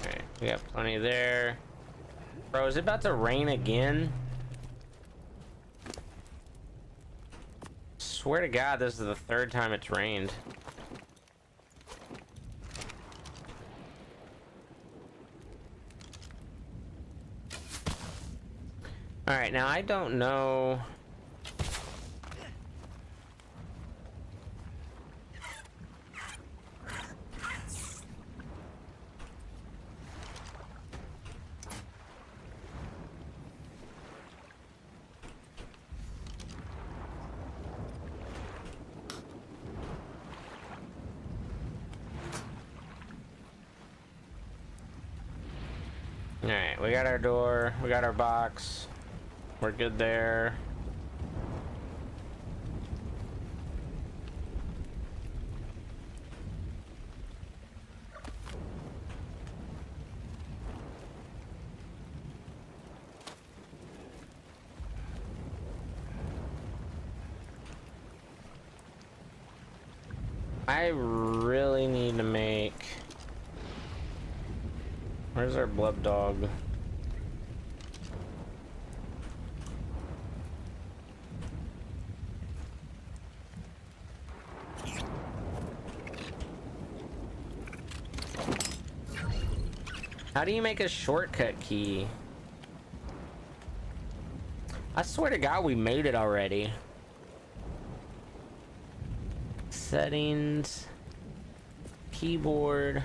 [SPEAKER 1] Alright, we got plenty there. Bro, is it about to rain again? Swear to God, this is the third time it's rained. Alright, now I don't know. Alright, we got our door, we got our box. We're good there. I really need to make... Where's our blub dog? How do you make a shortcut key? I swear to God, we made it already. Settings. Keyboard.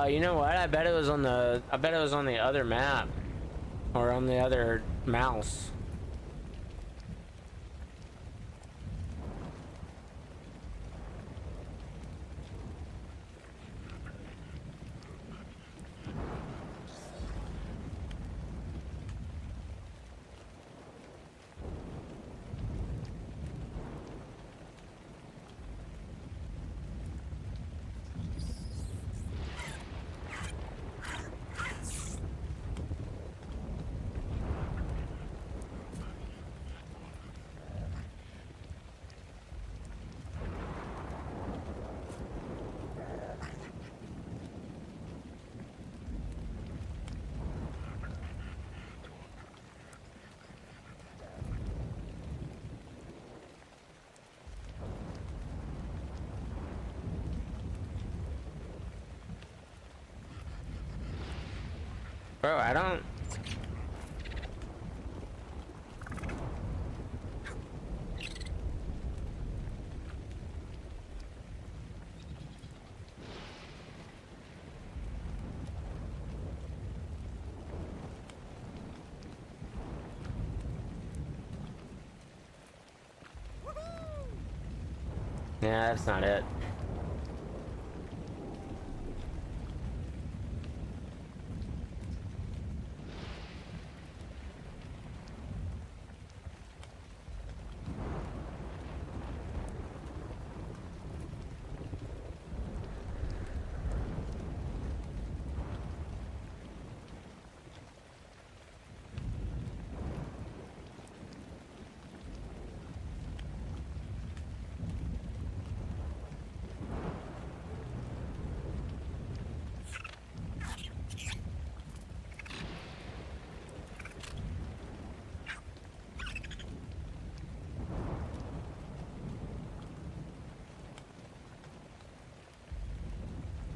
[SPEAKER 1] You know what? I bet it was on the other map. Or on the other mouse. Bro, I don't... Yeah, that's not it.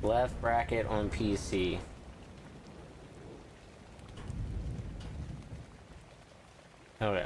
[SPEAKER 1] Left bracket on PC. Okay.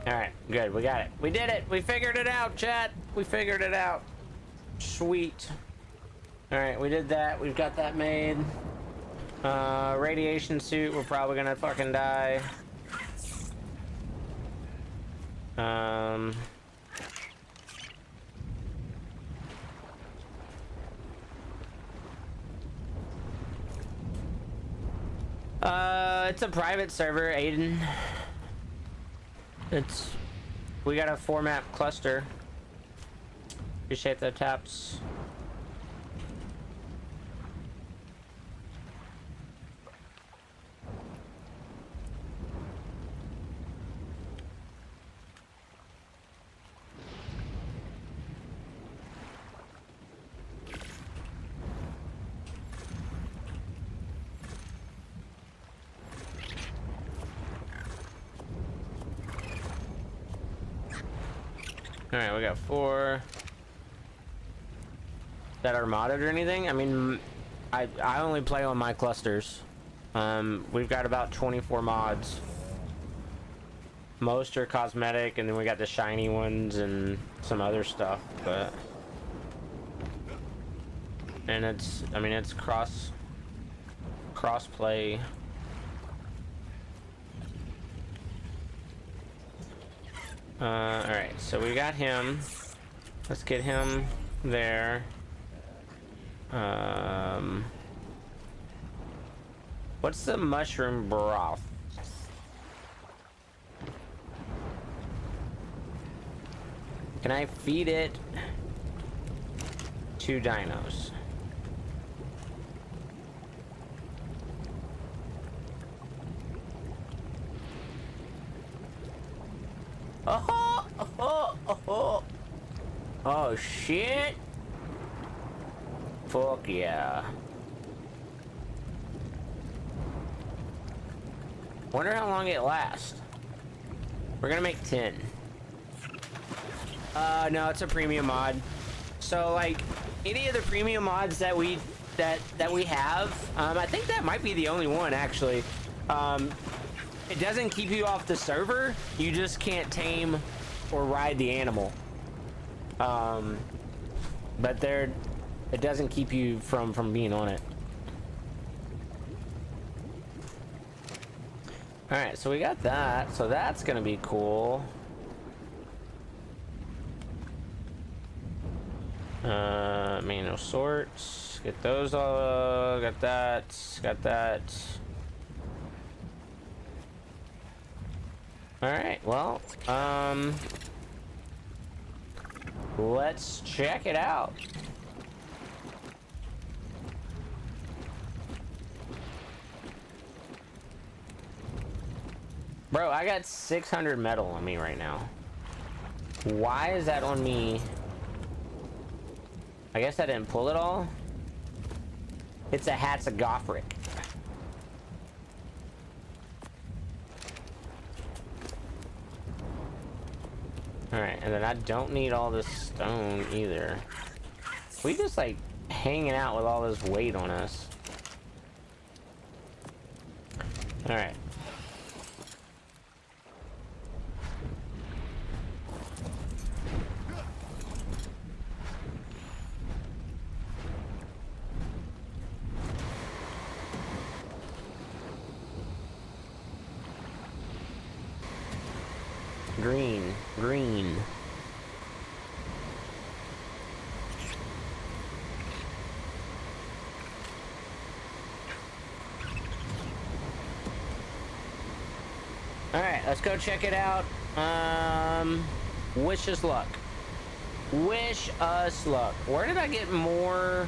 [SPEAKER 1] Alright, good. We got it. We did it. We figured it out, chat. We figured it out. Sweet. Alright, we did that. We've got that made. Radiation suit. We're probably gonna fucking die. It's a private server, Aiden. We got a 4-map cluster. Appreciate the taps. Alright, we got 4 that are modded or anything. I mean, I only play on my clusters. We've got about 24 mods. Most are cosmetic, and then we got the shiny ones and some other stuff, but... And it's, I mean, it's cross play. Alright, so we got him. Let's get him there. What's the mushroom broth? Can I feed it to dinos? Oh shit! Fuck yeah! Wonder how long it lasts. We're gonna make 10. No, it's a premium mod. So like any of the premium mods that we have, I think that might be the only one actually. It doesn't keep you off the server. You just can't tame or ride the animal. But they're It doesn't keep you from being on it. All right, so we got that. So that's gonna be cool. Manual sorts. Get those all. Got that. Got that. All right. Well, let's check it out. Bro, I got 600 metal on me right now. Why is that on me? I guess I didn't pull it all. It's a Hatzagophric. Alright, and then I don't need all this stone either. We just like hanging out with all this weight on us. Alright. Green, green. All right, let's go check it out. Wish us luck. Wish us luck. Where did I get more?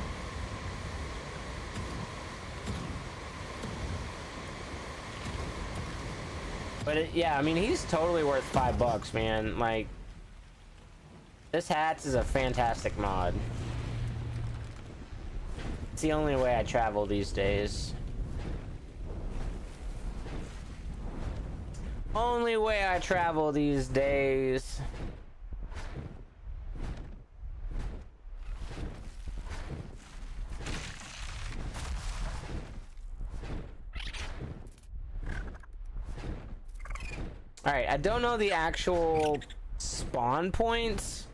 [SPEAKER 1] But yeah, I mean, he's totally worth $5, man. Like, this hats is a fantastic mod. It's the only way I travel these days. Only way I travel these days. Alright, I don't know the actual spawn points.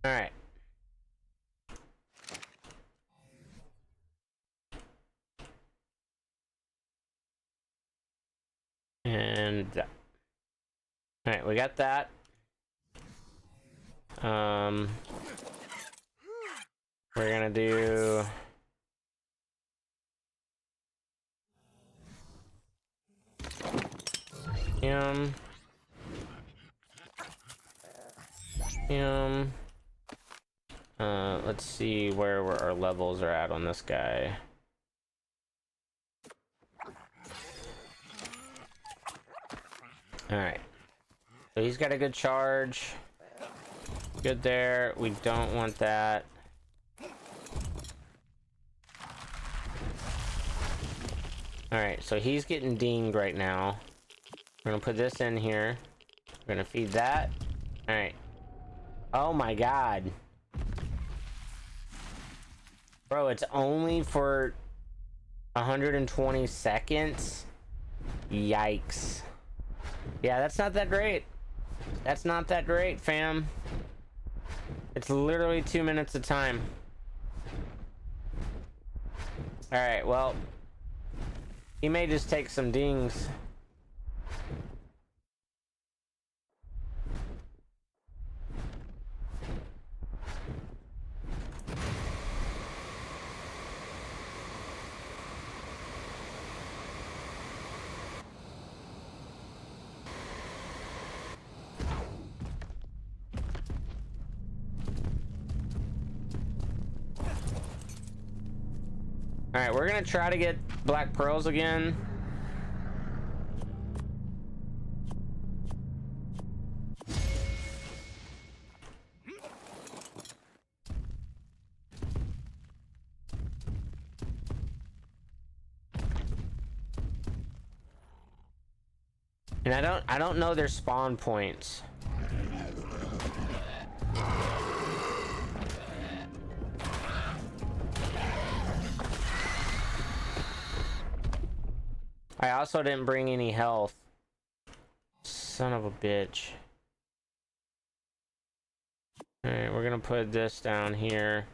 [SPEAKER 1] All right. And all right, we got that. We're gonna do him. Let's see where our levels are at on this guy. All right, so he's got a good charge. Good there. We don't want that. All right, so he's getting dinged right now. We're gonna put this in here. We're gonna feed that. All right. Oh my God. Bro, it's only for 120 seconds. Yikes. Yeah, that's not that great. That's not that great, fam. It's literally 2 minutes of time. All right, well, he may just take some dings. All right, we're gonna try to get black pearls again. And I don't know their spawn points. I also didn't bring any health. Son of a bitch. Alright, we're gonna put this down here.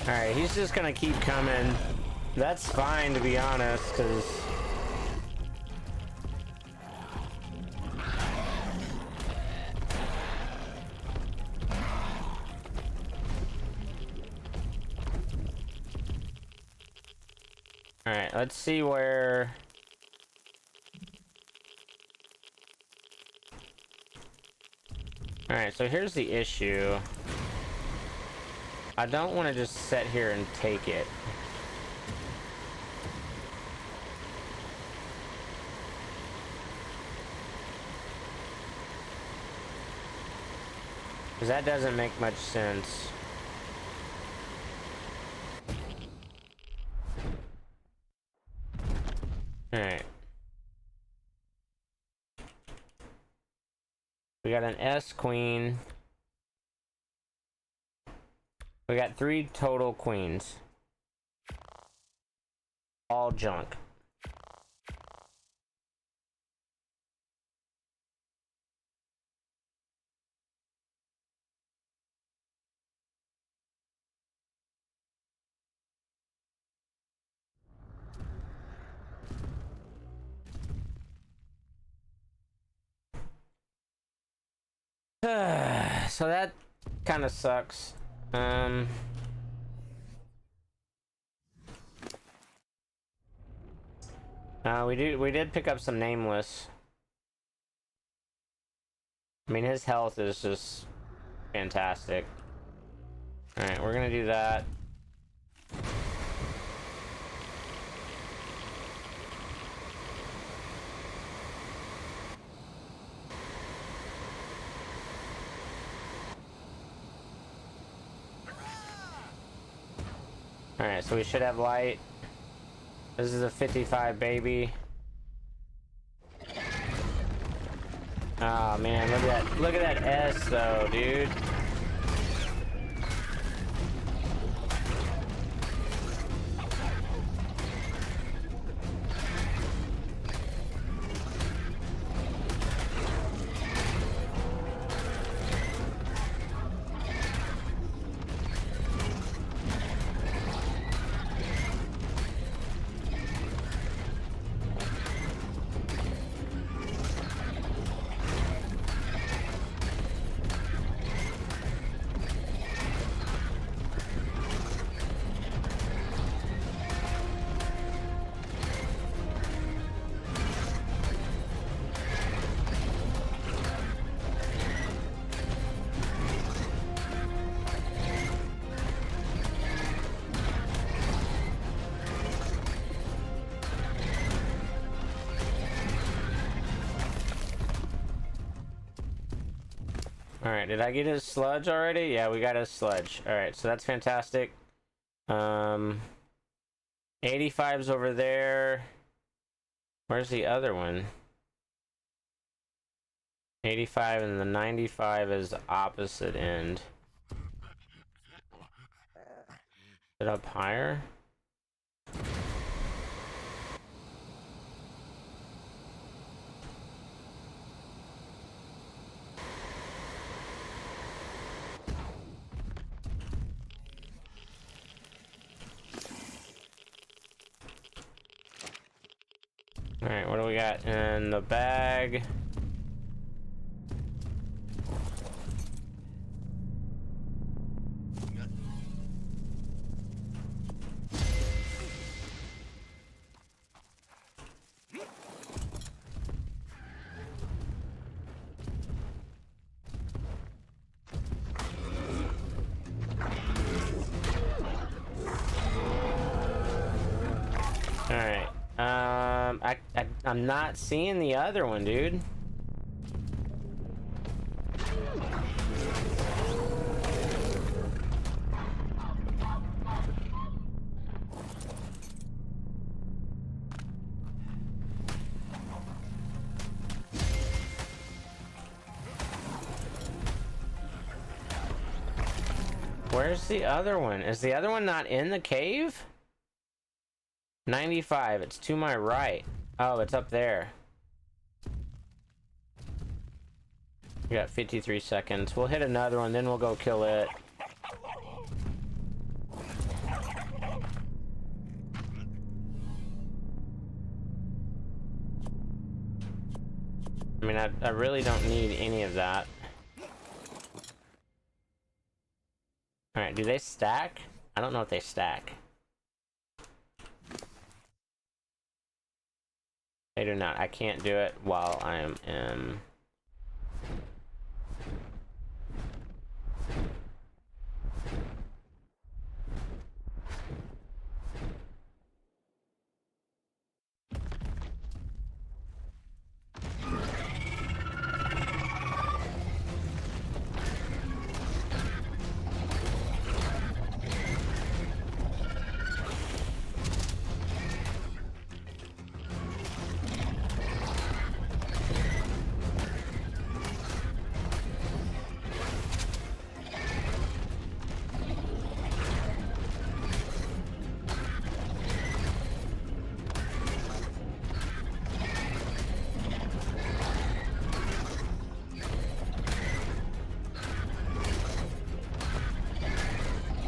[SPEAKER 1] Alright, he's just gonna keep coming. That's fine, to be honest, because... Alright, let's see where... Alright, so here's the issue. I don't want to just sit here and take it. Because that doesn't make much sense. Alright. We got an S queen. We got 3 total queens. All junk. So that kind of sucks. We did pick up some nameless. I mean, his health is just fantastic. Alright, we're gonna do that. Alright, so we should have light. This is a 55 baby. Oh man, look at that S though, dude. Alright, did I get his sludge already? Yeah, we got his sludge. Alright, so that's fantastic. 85's over there. Where's the other one? 85 and the 95 is opposite end. Is it up higher? Alright, what do we got in the bag? I'm not seeing the other one, dude. Where's the other one? Is the other one not in the cave? 95, it's to my right. Oh, it's up there. We got 53 seconds. We'll hit another one, then we'll go kill it. I mean, I really don't need any of that. Alright, do they stack? I don't know if they stack. They do not. I can't do it while I am in...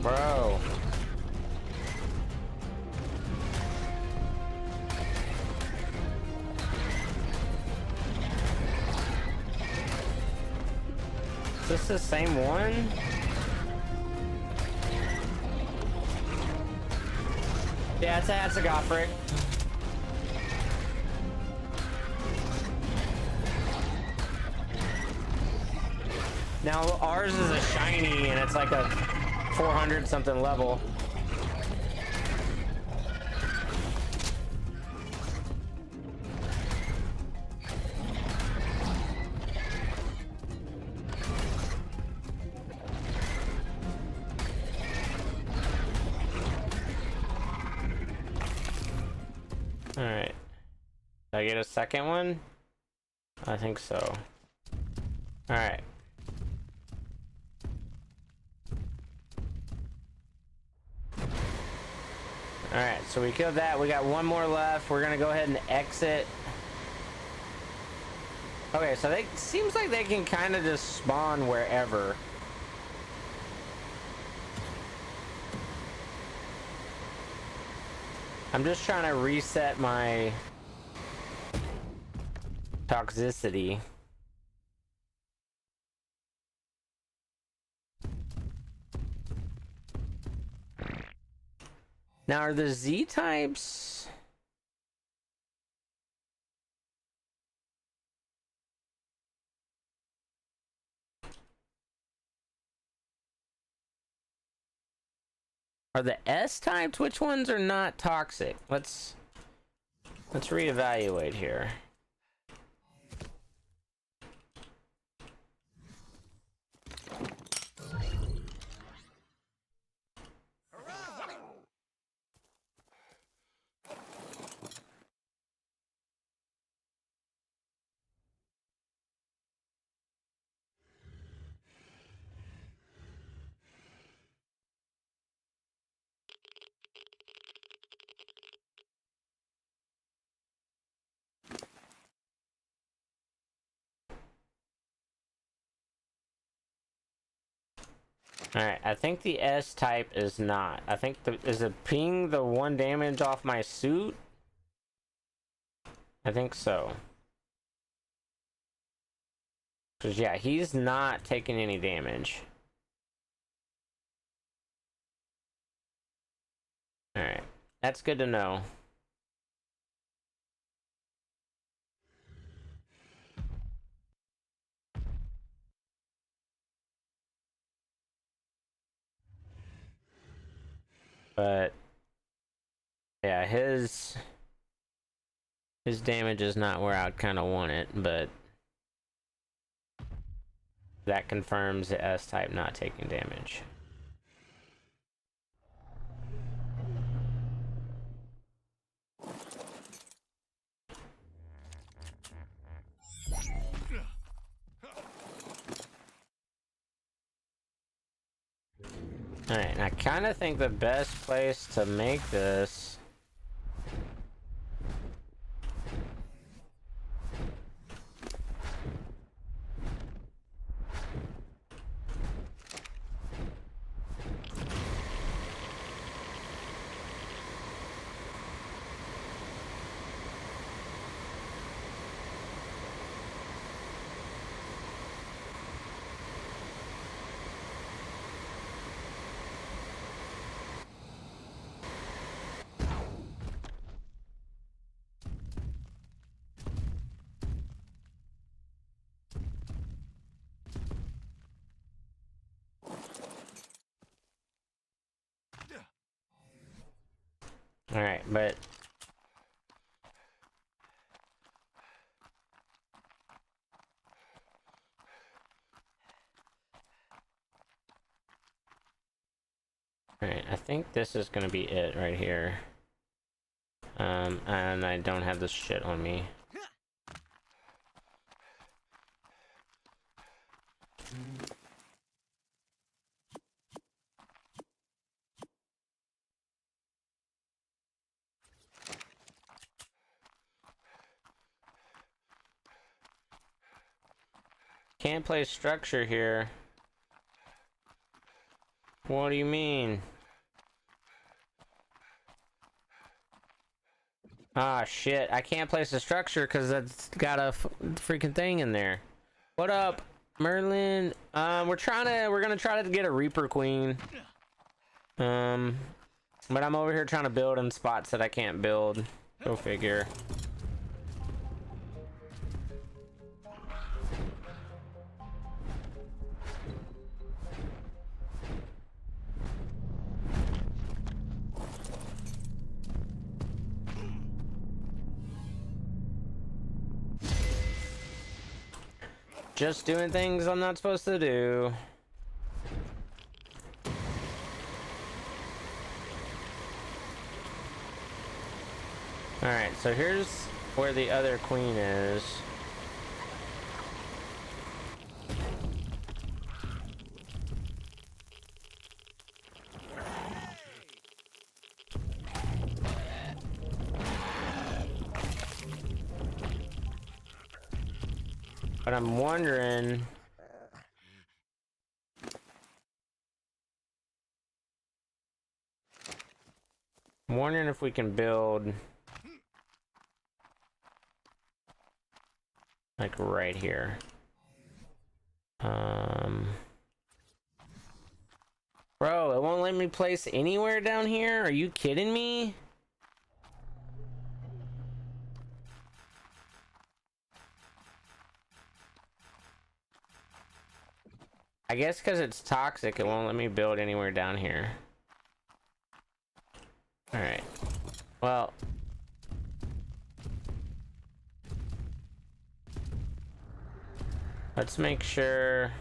[SPEAKER 1] Bro. Is this the same one? Yeah, it's a Gophric. Now ours is a shiny and it's like a 400 something level. All right. Did I get a second one? I think so. All right. Alright, so we killed that. We got one more left. We're gonna go ahead and exit. Okay, so they seems like they can kind of just spawn wherever. I'm just trying to reset my toxicity. Now, are the Z types? Are the S types? Which ones are not toxic? Let's reevaluate here. Alright, I think the S type is not. I think is it ping the 1 damage off my suit? I think so. Cause yeah, he's not taking any damage. Alright, that's good to know. But yeah, his His damage is not where I'd kind of want it, but that confirms the S-type not taking damage. Alright, I kind of think the best place to make this Alright, but alright, I think this is gonna be it right here. And I don't have this shit on me. Can't place structure here. What do you mean? Ah, shit. I can't place a structure because that's got a freaking thing in there. What up, Merlin? We're gonna try to get a Reaper Queen. But I'm over here trying to build in spots that I can't build. Go figure. Just doing things I'm not supposed to do. Alright, so here's where the other queen is. But I'm wondering... if we can build... like right here. Bro, it won't let me place anywhere down here? Are you kidding me? I guess because it's toxic, it won't let me build anywhere down here. Alright. Well... let's make sure...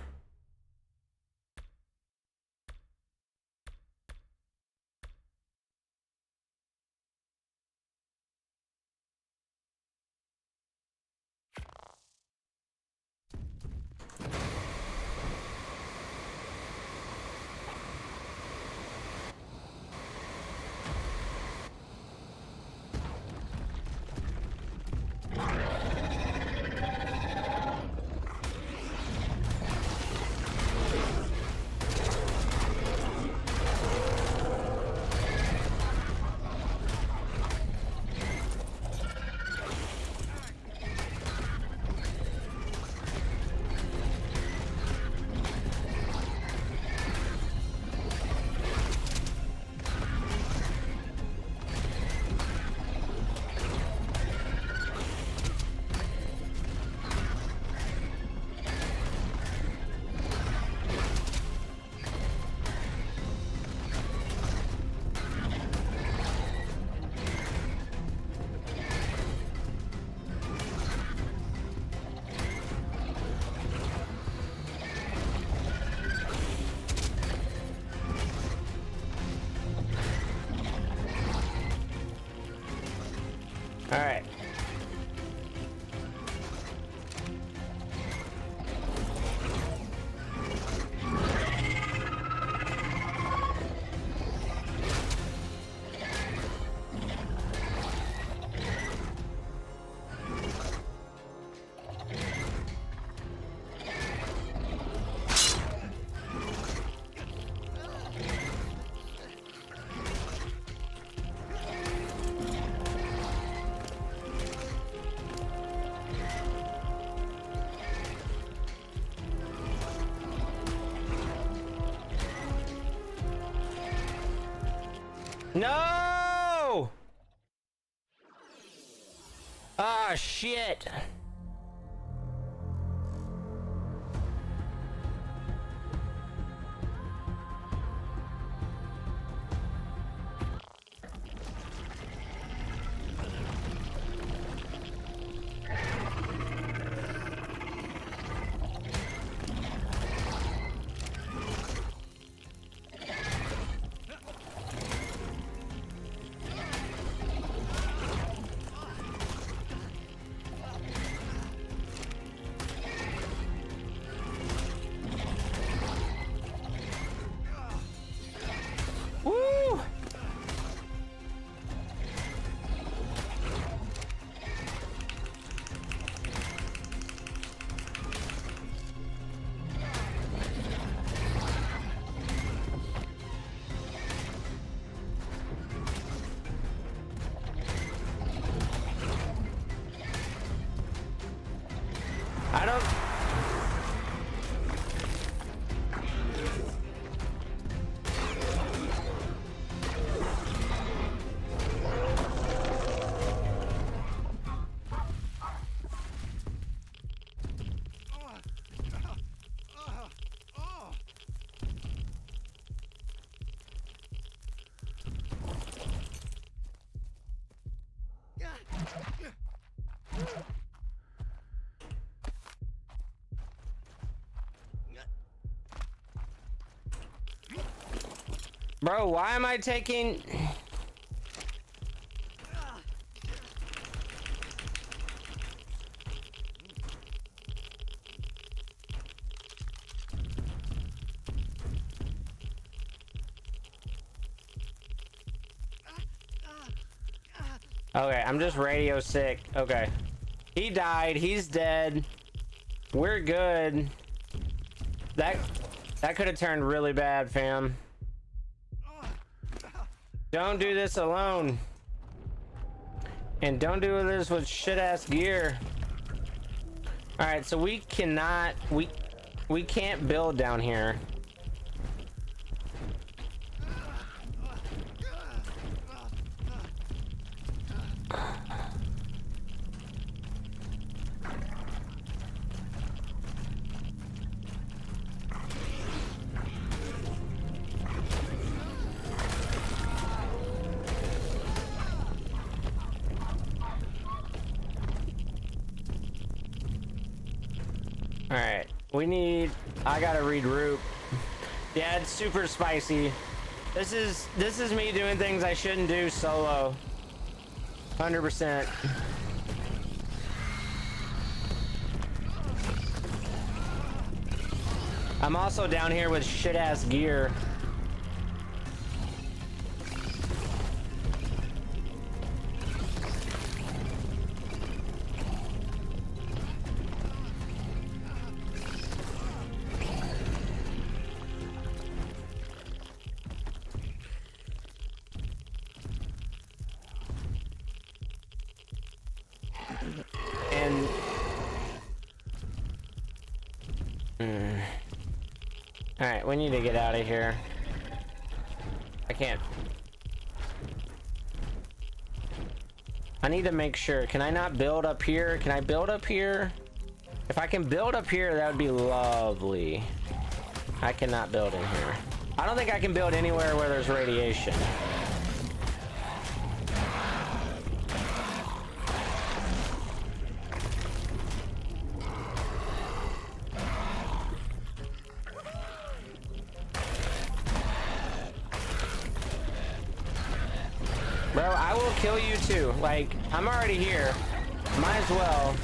[SPEAKER 1] No! Ah, shit. Woo! I don't... Bro, why am I taking... Okay, I'm just radio sick. Okay. He died. He's dead. We're good. That could have turned really bad, fam. Don't do this alone. And don't do this with shit-ass gear. Alright, so we cannot... We can't build down here. Alright, we need... I gotta read root. Yeah, it's super spicy. This is me doing things I shouldn't do solo. 100%. I'm also down here with shit-ass gear. Alright, we need to get out of here. I can't. I need to make sure. Can I not build up here? Can I build up here? If I can build up here, that would be lovely. I cannot build in here. I don't think I can build anywhere where there's radiation. Bro, I will kill you too. Like, I'm already here. Might as well.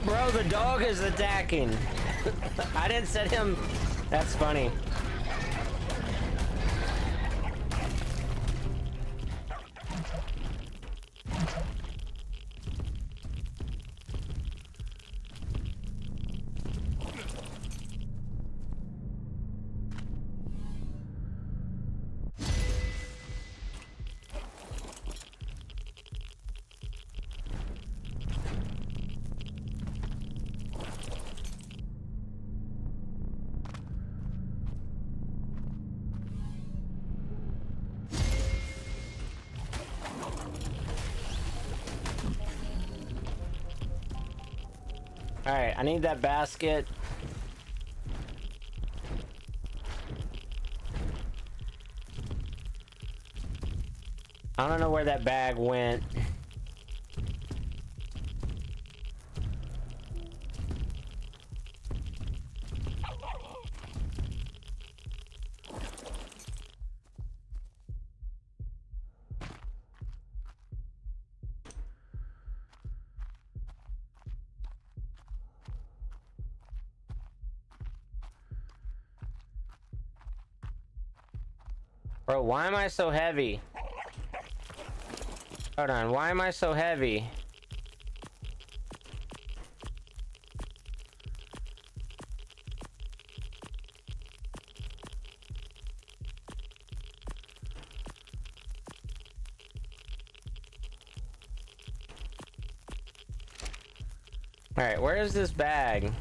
[SPEAKER 1] Bro, the dog is attacking. I didn't set him. That's funny. Alright, I need that basket. I don't know where that bag went. Bro, why am I so heavy? Hold on, why am I so heavy? Alright, where is this bag?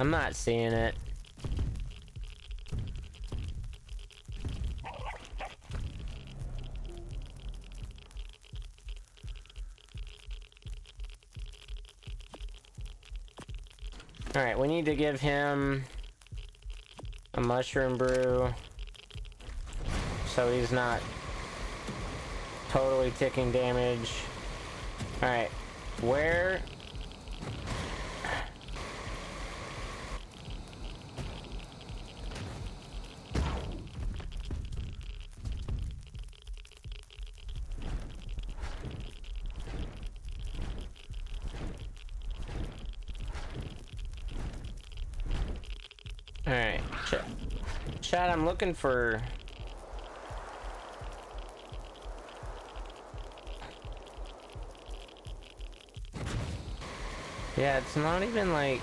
[SPEAKER 1] I'm not seeing it. Alright, we need to give him a mushroom brew so he's not totally taking damage. Alright, where... Alright, Chad, I'm looking for... Yeah, it's not even like...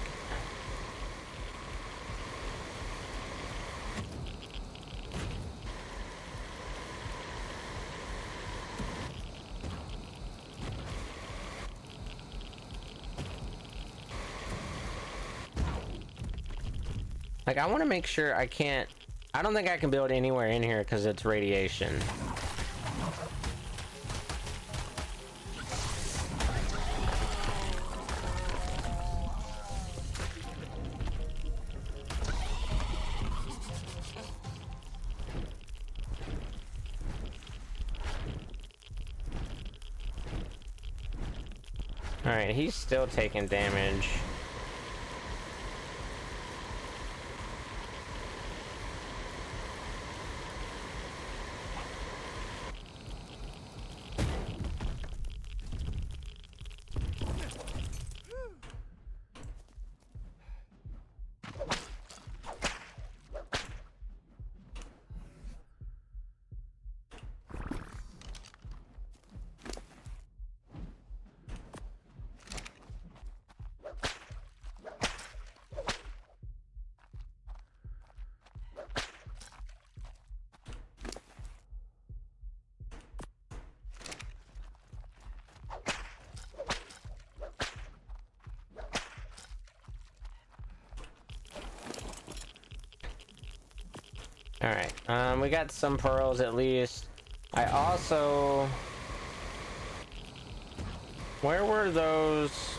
[SPEAKER 1] Like, I want to make sure I can't... I don't think I can build anywhere in here because it's radiation. Alright, he's still taking damage. Alright, we got some pearls at least. I also... Where were those?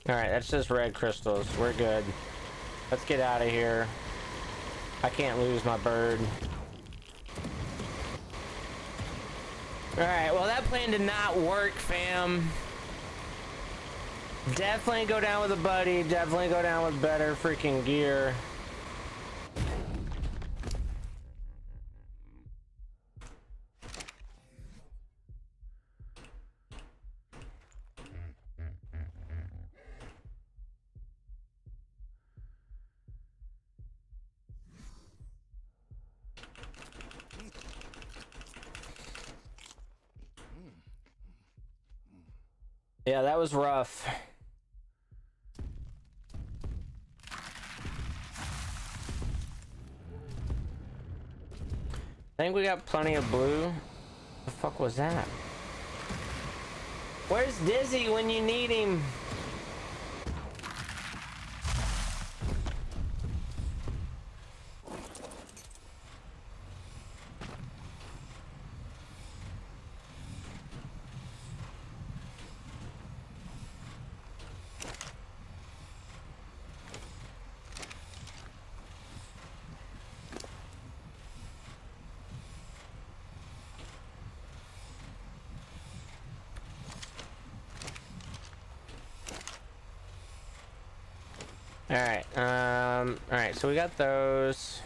[SPEAKER 1] Alright, that's just red crystals. We're good. Let's get out of here. I can't lose my bird. Alright, well that plan did not work, fam. Definitely go down with a buddy. Definitely go down with better freaking gear. Yeah, that was rough. I think we got plenty of blue. The fuck was that? Where's Dizzy when you need him? Alright, so we got those.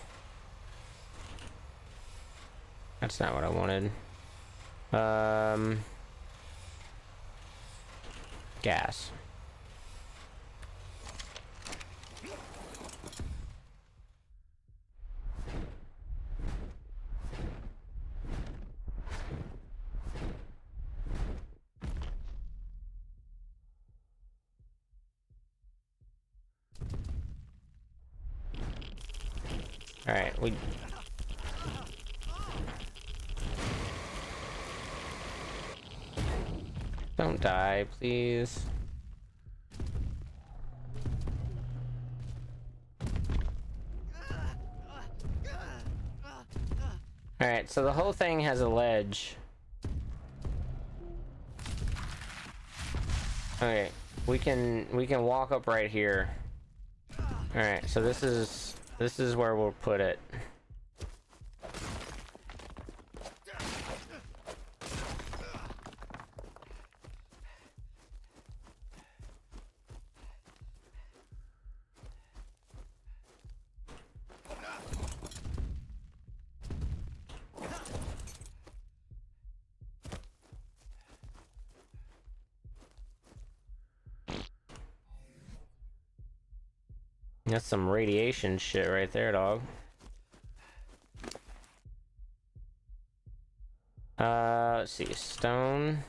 [SPEAKER 1] That's not what I wanted. Gas. Alright, we... Don't die, please. Alright, so the whole thing has a ledge. Okay, we can walk up right here. Alright, so this is where we'll put it. That's some radiation shit right there, dog. Let's see, stone.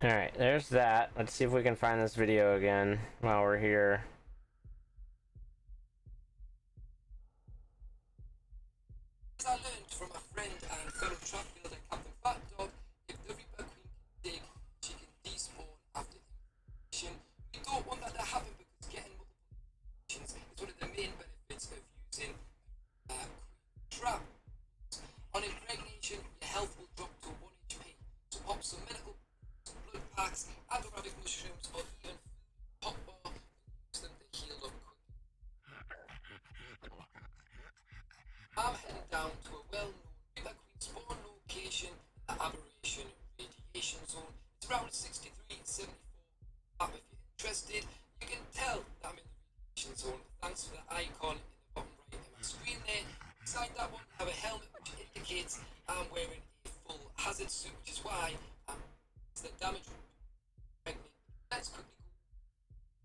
[SPEAKER 1] Alright, there's that. Let's see if we can find this video again while we're here.
[SPEAKER 2] As I learned from a friend and fellow trap builder, Captain Fat Dog, if the Reaper Queen can dig, she can despawn after invasion. We don't want that to happen because getting multiple invasions is one of the main benefits of using queen trap. On impregnation, your health will drop to 1 HP, so pop some medical blood packs, aggravatic mushrooms, or even hot bar and use them to heal up quickly. I'm heading down to a well-known Reaper Queen spawn location in the Aberration Radiation Zone. It's around 63 and 74. If you're interested, you can tell that I'm in the Radiation Zone thanks to the icon in the bottom right of my screen there. Inside that one, I have a helmet which indicates I'm wearing a full hazard suit, which is why it's the damage pregnant. Let's quickly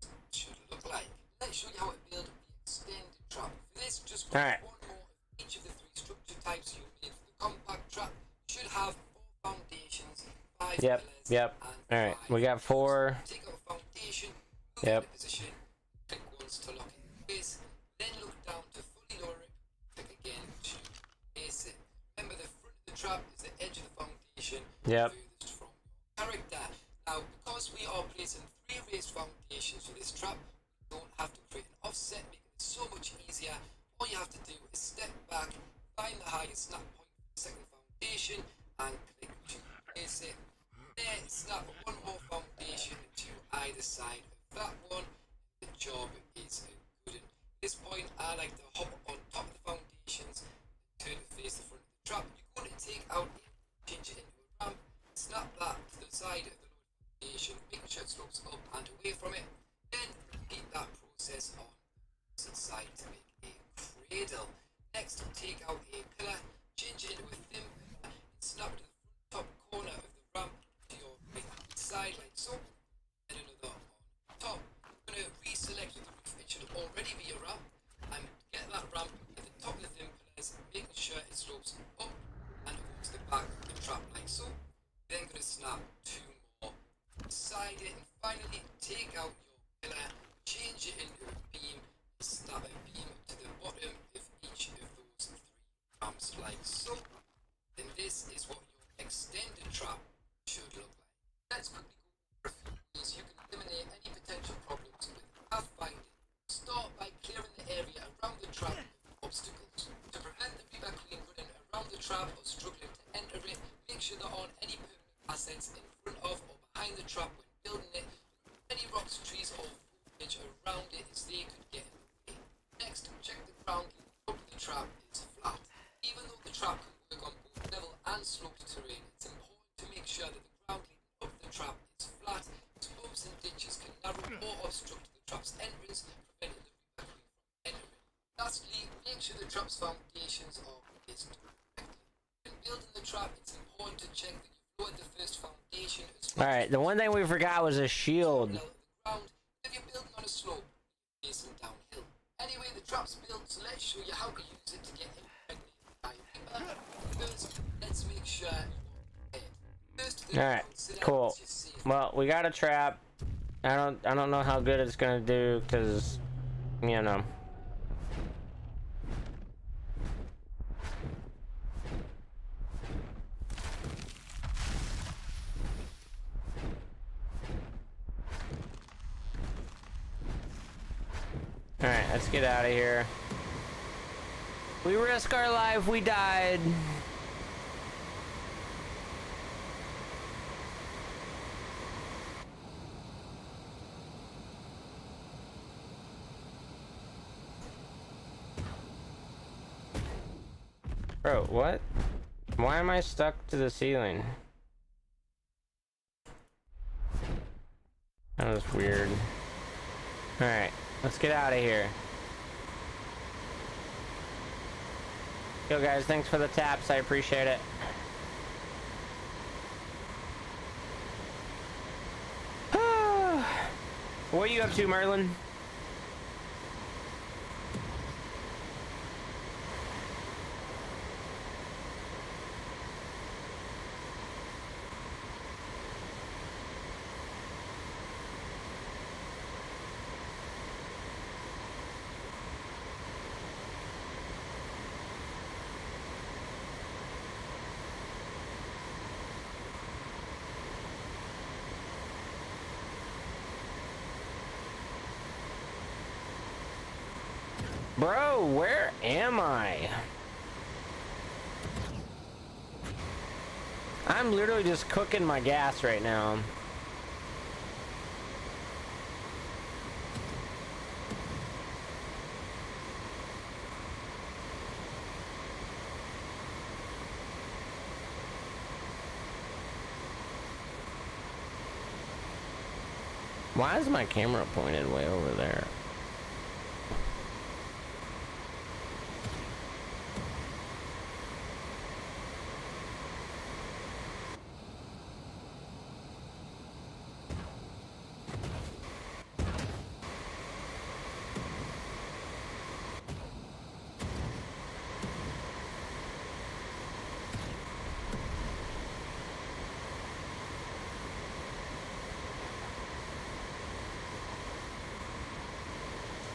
[SPEAKER 2] go. What should it look like? Let's show you how to build the extended trap. For this, just put one more of each of the 3 structure types you made. For the compact trap, you should have 4 foundations, 5
[SPEAKER 1] Yep, yep. Alright, we got 4.
[SPEAKER 2] Take out a foundation, move
[SPEAKER 1] Yep.
[SPEAKER 2] it into position, click once to lock it in place, then look down to fully lower it, click again to place it. Remember, the front of the trap is the edge of the foundation,
[SPEAKER 1] Yep.
[SPEAKER 2] furthest from your character. Now, because we are placing 3 raised foundations for this trap, we don't have to create an offset, making it so much easier. All you have to do is step back, find the highest snap point for the second foundation, and click to place it. Then snap one more foundation to either side of that one. The job is good. At this point, I like to hop on top of the foundations and turn to face the front of the trap. You're going to take out a change it into a ramp, snap that to the side of the lower foundation, making sure it slopes up and away from it. Then repeat that process on the opposite side to make a cradle. Next, take out a pillar, change it into a thin pillar, and snap to the front top corner of the ramp to your right hand side like so. Then another on top. I'm going to reselect the roof. It should already be a ramp, and get that ramp at the top of the thin pillars, making sure it slopes up and over to the back of the trap like so. Then going to snap 2 more beside it, and finally take out your pillar, change it into a beam, and snap a beam to the bottom of each of those 3 ramps like so. And this is what your extended trap should look like. Let's quickly go over a few ways you can eliminate any potential problems with pathfinding. Start by clearing the area around the trap of obstacles. To prevent the Reaper Queen running around the trap or struggling to enter it, make sure there aren't any permanent assets in front of or behind the trap when building it. Any rocks, trees or foliage around it as they could get in the way. Next, check the ground leading up to the trap is flat. Even though the trap can work on both level and sloped terrain, it's important to make sure that the ground leading up the trap is flat, as bumps and ditches can narrow or obstruct the trap's entrance, preventing the Reaper Queen from entering. Lastly, make sure the trap's foundations are placed correctly. When building the trap, it's important to check that you've lowered the first foundation as well.
[SPEAKER 1] Alright, the one thing we forgot was a shield.
[SPEAKER 2] Level of the ground. If you're building on a slope, you're facing downhill. Anyway, the trap's built, so let's show you how to use it to get impregnated by a Reaper. First, let's make sure you're prepared. First thing
[SPEAKER 1] Alright,
[SPEAKER 2] consider
[SPEAKER 1] cool.
[SPEAKER 2] is your safety.
[SPEAKER 1] Well, we got a trap. I don't know how good it's gonna do, cause you know. Alright, let's get out of here. We risk our life, we died. Bro, what? Why am I stuck to the ceiling? That was weird. Alright, let's get out of here. Yo guys, thanks for the taps, I appreciate it. What are you up to, Merlin? Bro, where am I? I'm literally just cooking my gas right now. Why is my camera pointed way over there?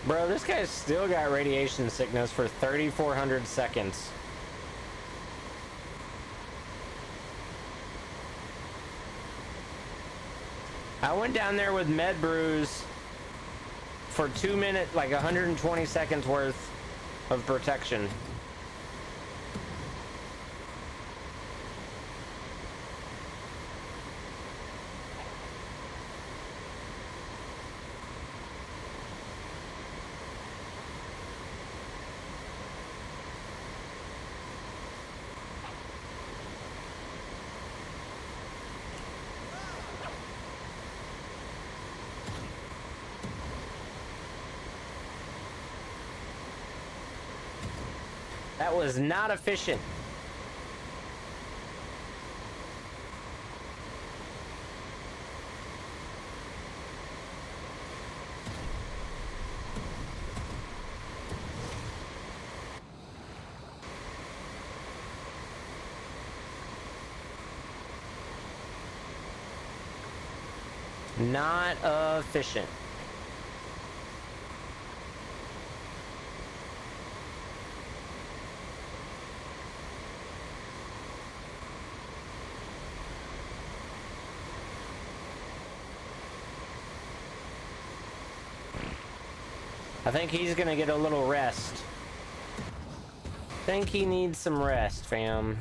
[SPEAKER 1] Bro, this guy's still got radiation sickness for 3,400 seconds. I went down there with med brews for 2 minutes, like 120 seconds worth of protection. That was not efficient. Not efficient. I think he's gonna get a little rest. Think he needs some rest, fam.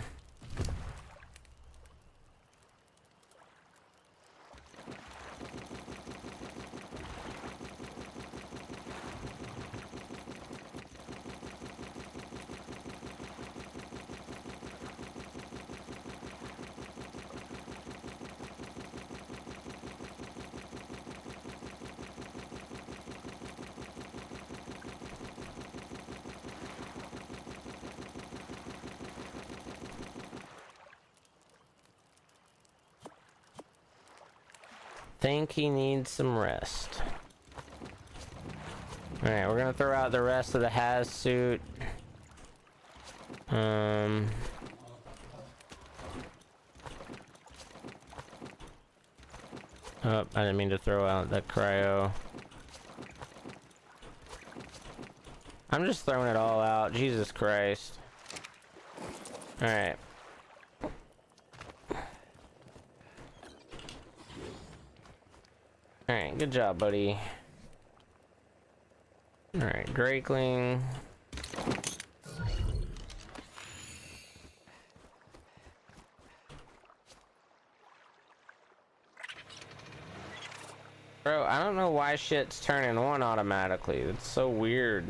[SPEAKER 1] Think he needs some rest. Alright, we're gonna throw out the rest of the Haz suit. Oh, I didn't mean to throw out that cryo. I'm just throwing it all out. Jesus Christ. Alright. Alright, good job, buddy. Alright, Drakeling. Bro, I don't know why shit's turning on automatically. It's so weird.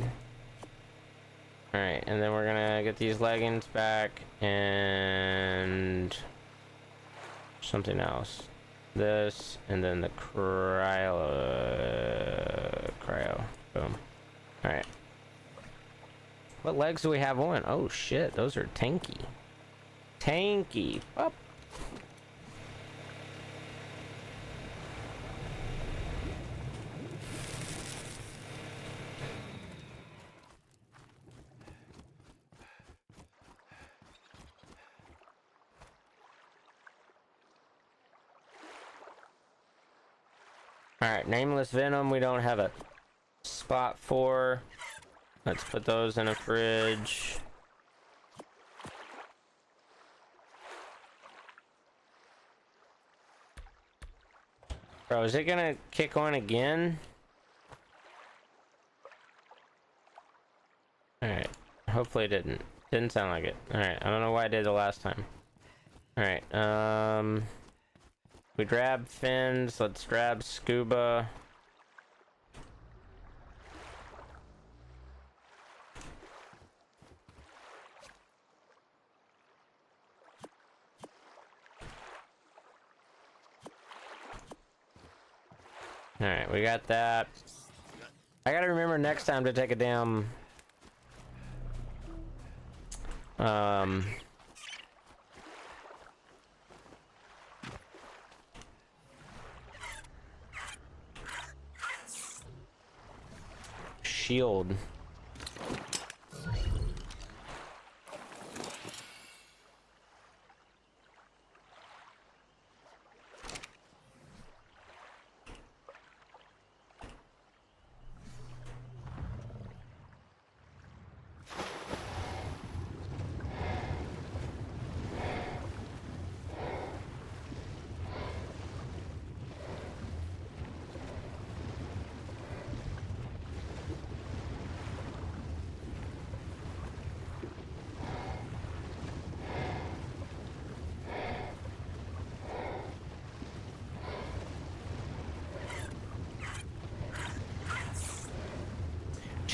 [SPEAKER 1] Alright, and then we're gonna get these leggings back and something else. This and then the cryo. Boom. Alright. What legs do we have on? Oh shit, those are tanky. Tanky. Up. Alright, nameless venom we don't have a spot for. Let's put those in a fridge. Bro, is it gonna kick on again? Alright, hopefully it didn't. Didn't sound like it. Alright, I don't know why I did the last time. Alright, we grab fins, let's grab scuba. Alright, we got that. I gotta remember next time to take a damn shield.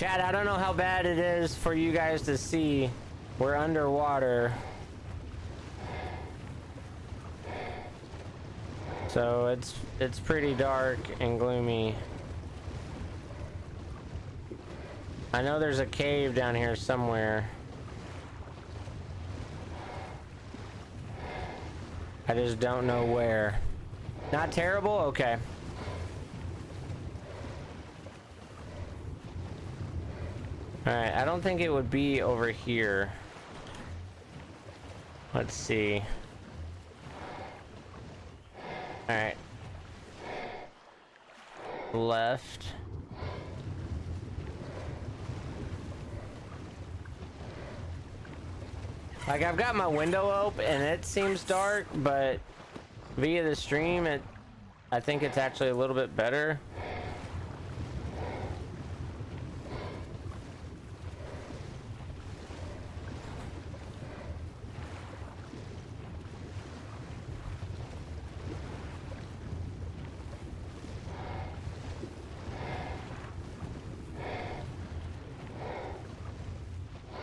[SPEAKER 1] Chad, I don't know how bad it is for you guys to see. We're underwater. So it's pretty dark and gloomy. I know there's a cave down here somewhere. I just don't know where. Not terrible? Okay. Alright, I don't think it would be over here. Let's see. Alright. Left. Like, I've got my window open and it seems dark, but via the stream, I think it's actually a little bit better.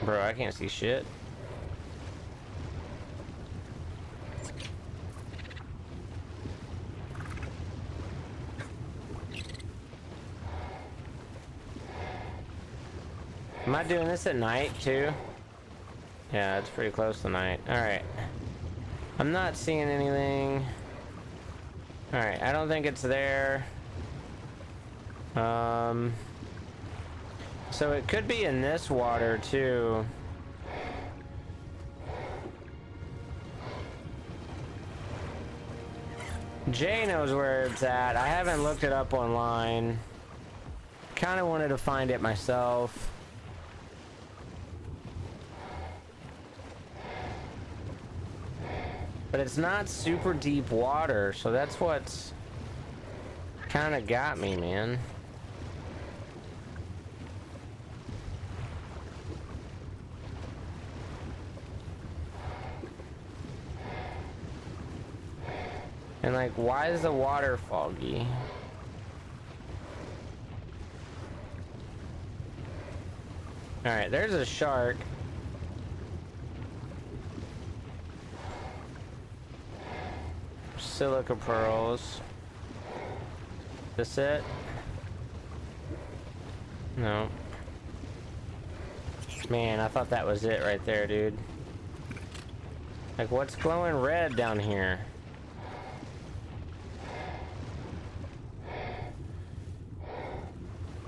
[SPEAKER 1] Bro, I can't see shit. Am I doing this at night too? Yeah, it's pretty close to night. Alright. I'm not seeing anything. Alright, I don't think it's there. So it could be in this water too. Jay knows where it's at. I haven't looked it up online. Kind of wanted to find it myself. But it's not super deep water, so that's what's kind of got me, man. And like, why is the water foggy? Alright, there's a shark. Silica pearls. This it? No. Man, I thought that was it right there, dude. Like, what's glowing red down here?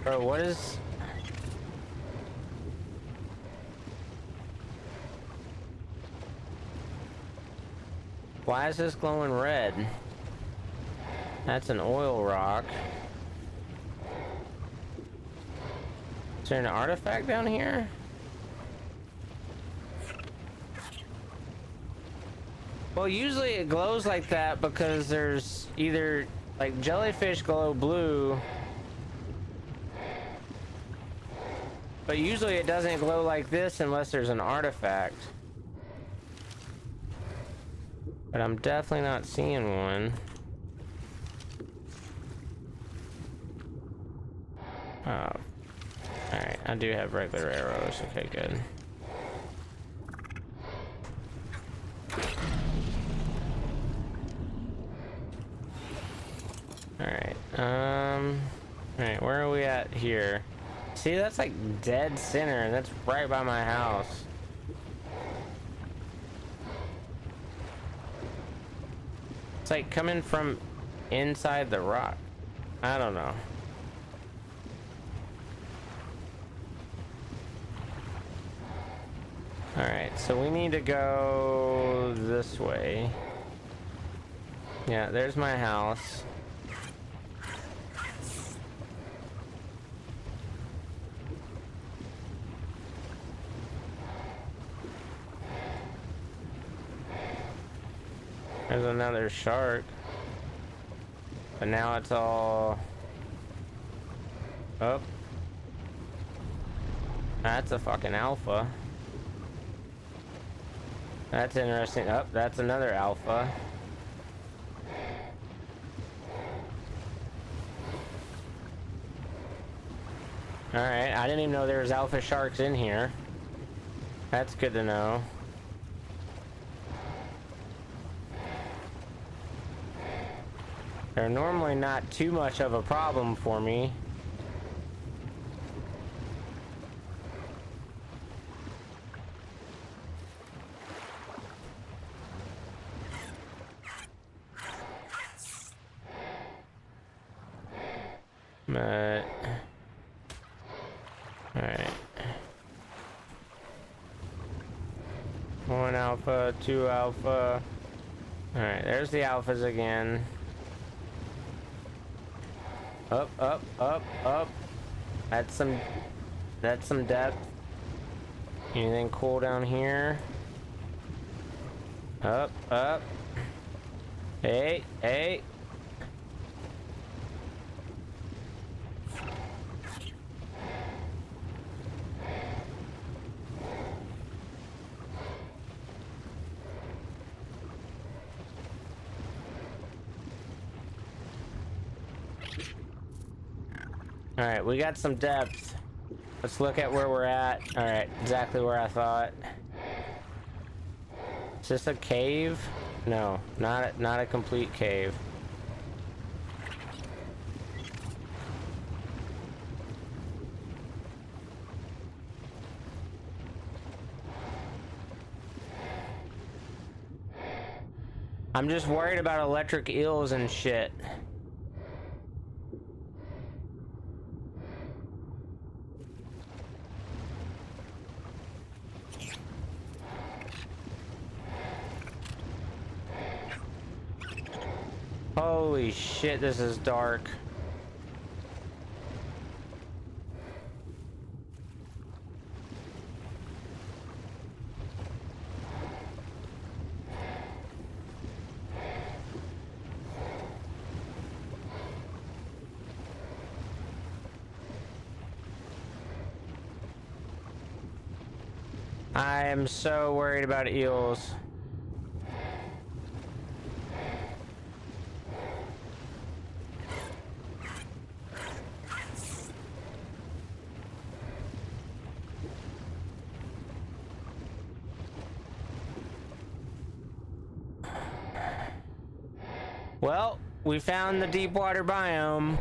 [SPEAKER 1] Bro, what is... Why is this glowing red? That's an oil rock. Is there an artifact down here? Well, usually it glows like that because there's either, like, jellyfish glow blue, but usually it doesn't glow like this unless there's an artifact. But I'm definitely not seeing one. Oh. Alright, I do have regular arrows. Okay, good. Alright, alright, where are we at here? See, that's like dead center, and that's right by my house. It's like coming from inside the rock. I don't know. Alright, so we need to go this way. Yeah, there's my house. There's another shark. But now it's all... Oh. That's a fucking alpha. That's interesting. Oh, that's another alpha. Alright, I didn't even know there was alpha sharks in here. That's good to know. They're normally not too much of a problem for me. But... Alright. 1 alpha, 2 alpha. Alright, there's the alphas again. Up, up, up, up. That's some depth. Anything cool down here? Up, up. Hey, hey. Alright, we got some depth. Let's look at where we're at. Alright, exactly where I thought. Is this a cave? No, not a complete cave. I'm just worried about electric eels and shit. Holy shit, this is dark. I am so worried about eels. Well, we found the deep water biome.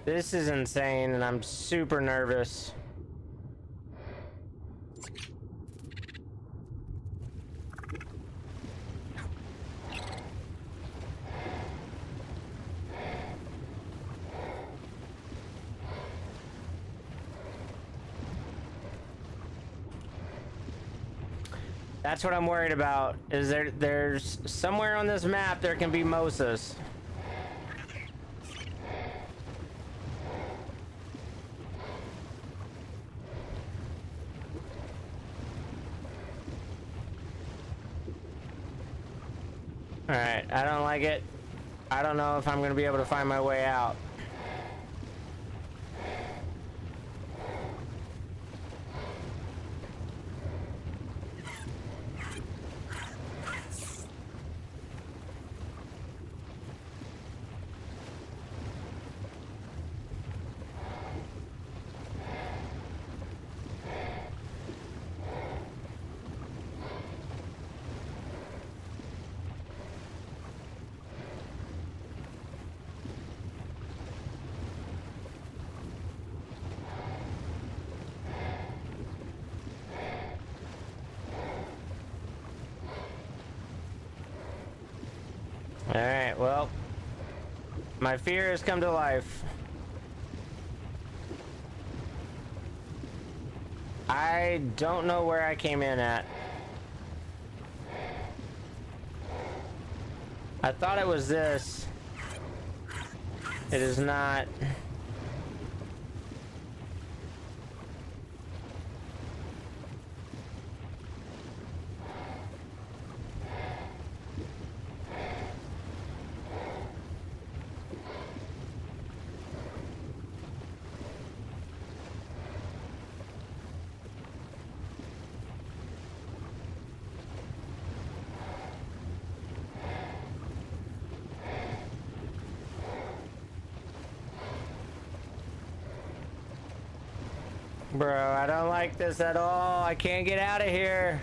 [SPEAKER 1] This is insane, and I'm super nervous. That's what I'm worried about. Is there's somewhere on this map there can be mosas. Alright, I don't like it. I don't know if I'm gonna be able to find my way out. Alright, well, my fear has come to life. I don't know where I came in at. I thought it was this. It is not. Bro, I don't like this at all. I can't get out of here.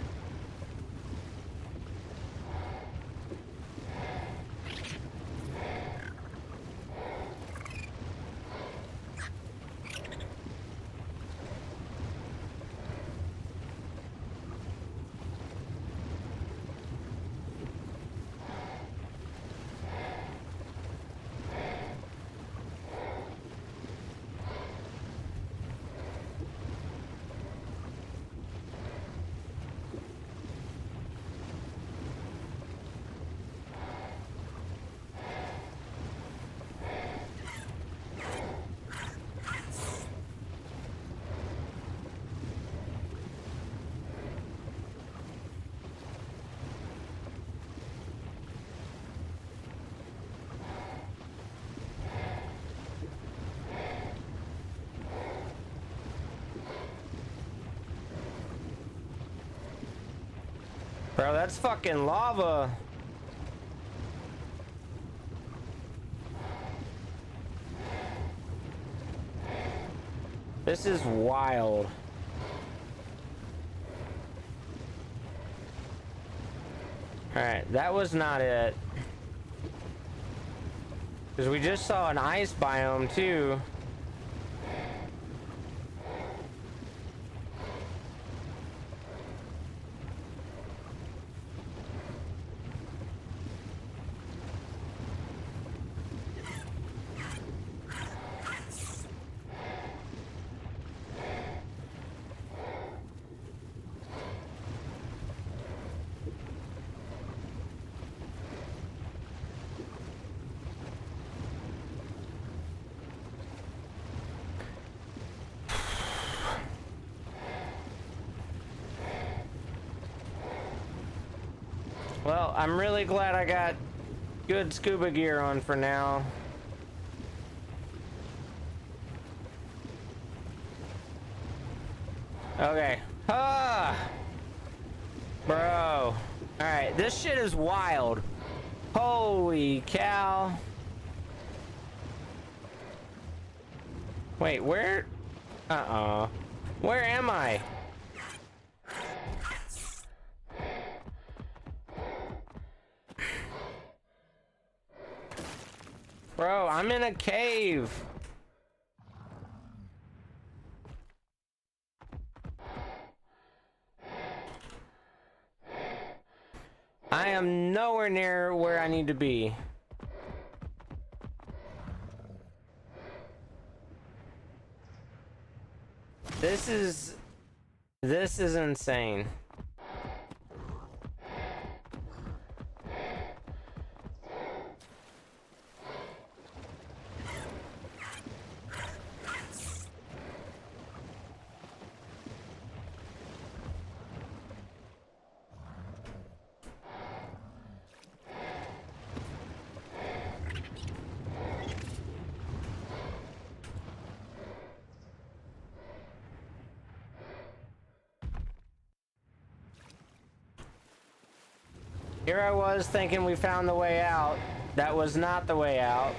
[SPEAKER 1] Bro, that's fucking lava. This is wild. Alright, that was not it. Because we just saw an ice biome too. Well, I'm really glad I got good scuba gear on for now. Okay. Ah! Bro. Alright, this shit is wild. Holy cow. Wait, where? Uh-oh. Where am I? Bro, I'm in a cave. I am nowhere near where I need to be. This is insane. Here I was thinking we found the way out. That was not the way out.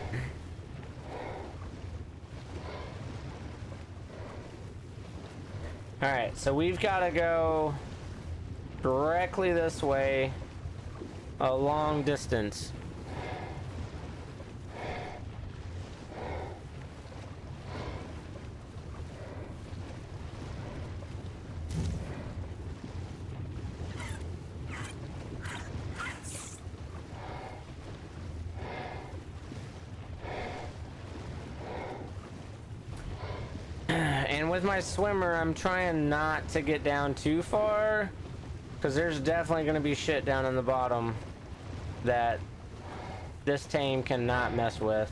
[SPEAKER 1] Alright, so we've got to go directly this way, a long distance. With my swimmer, I'm trying not to get down too far, because there's definitely going to be shit down in the bottom that this tame cannot mess with.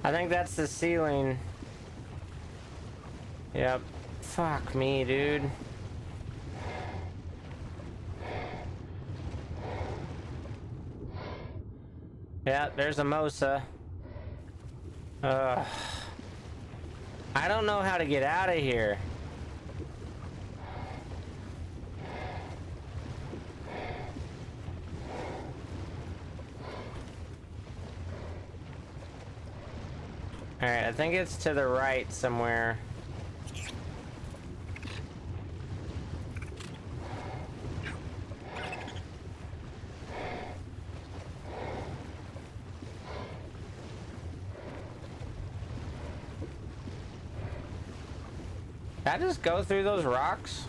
[SPEAKER 1] I think that's the ceiling. Yep. Fuck me, dude. Yeah, there's a Mosa. I don't know how to get out of here. Alright, I think it's to the right somewhere. Did I just go through those rocks?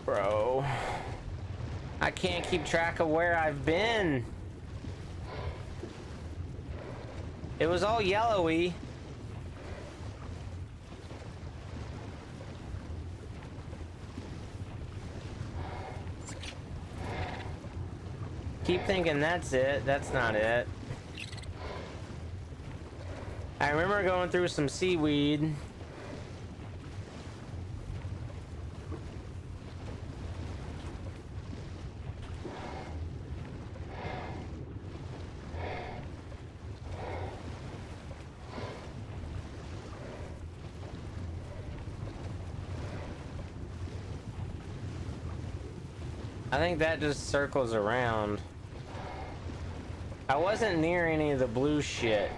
[SPEAKER 1] Bro, I can't keep track of where I've been. It was all yellowy. Keep thinking that's it. That's not it. I remember going through some seaweed. I think that just circles around. I wasn't near any of the blue shit.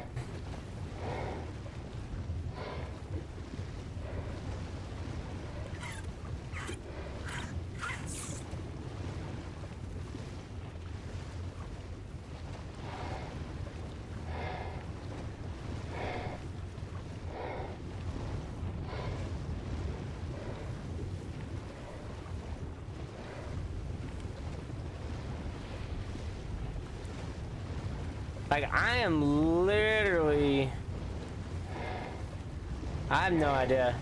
[SPEAKER 1] Like, I am literally... I have no idea.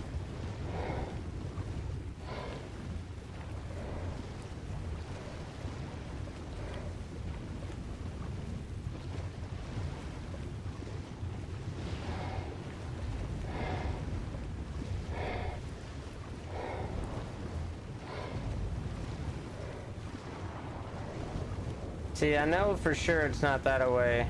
[SPEAKER 1] See, I know for sure it's not that away.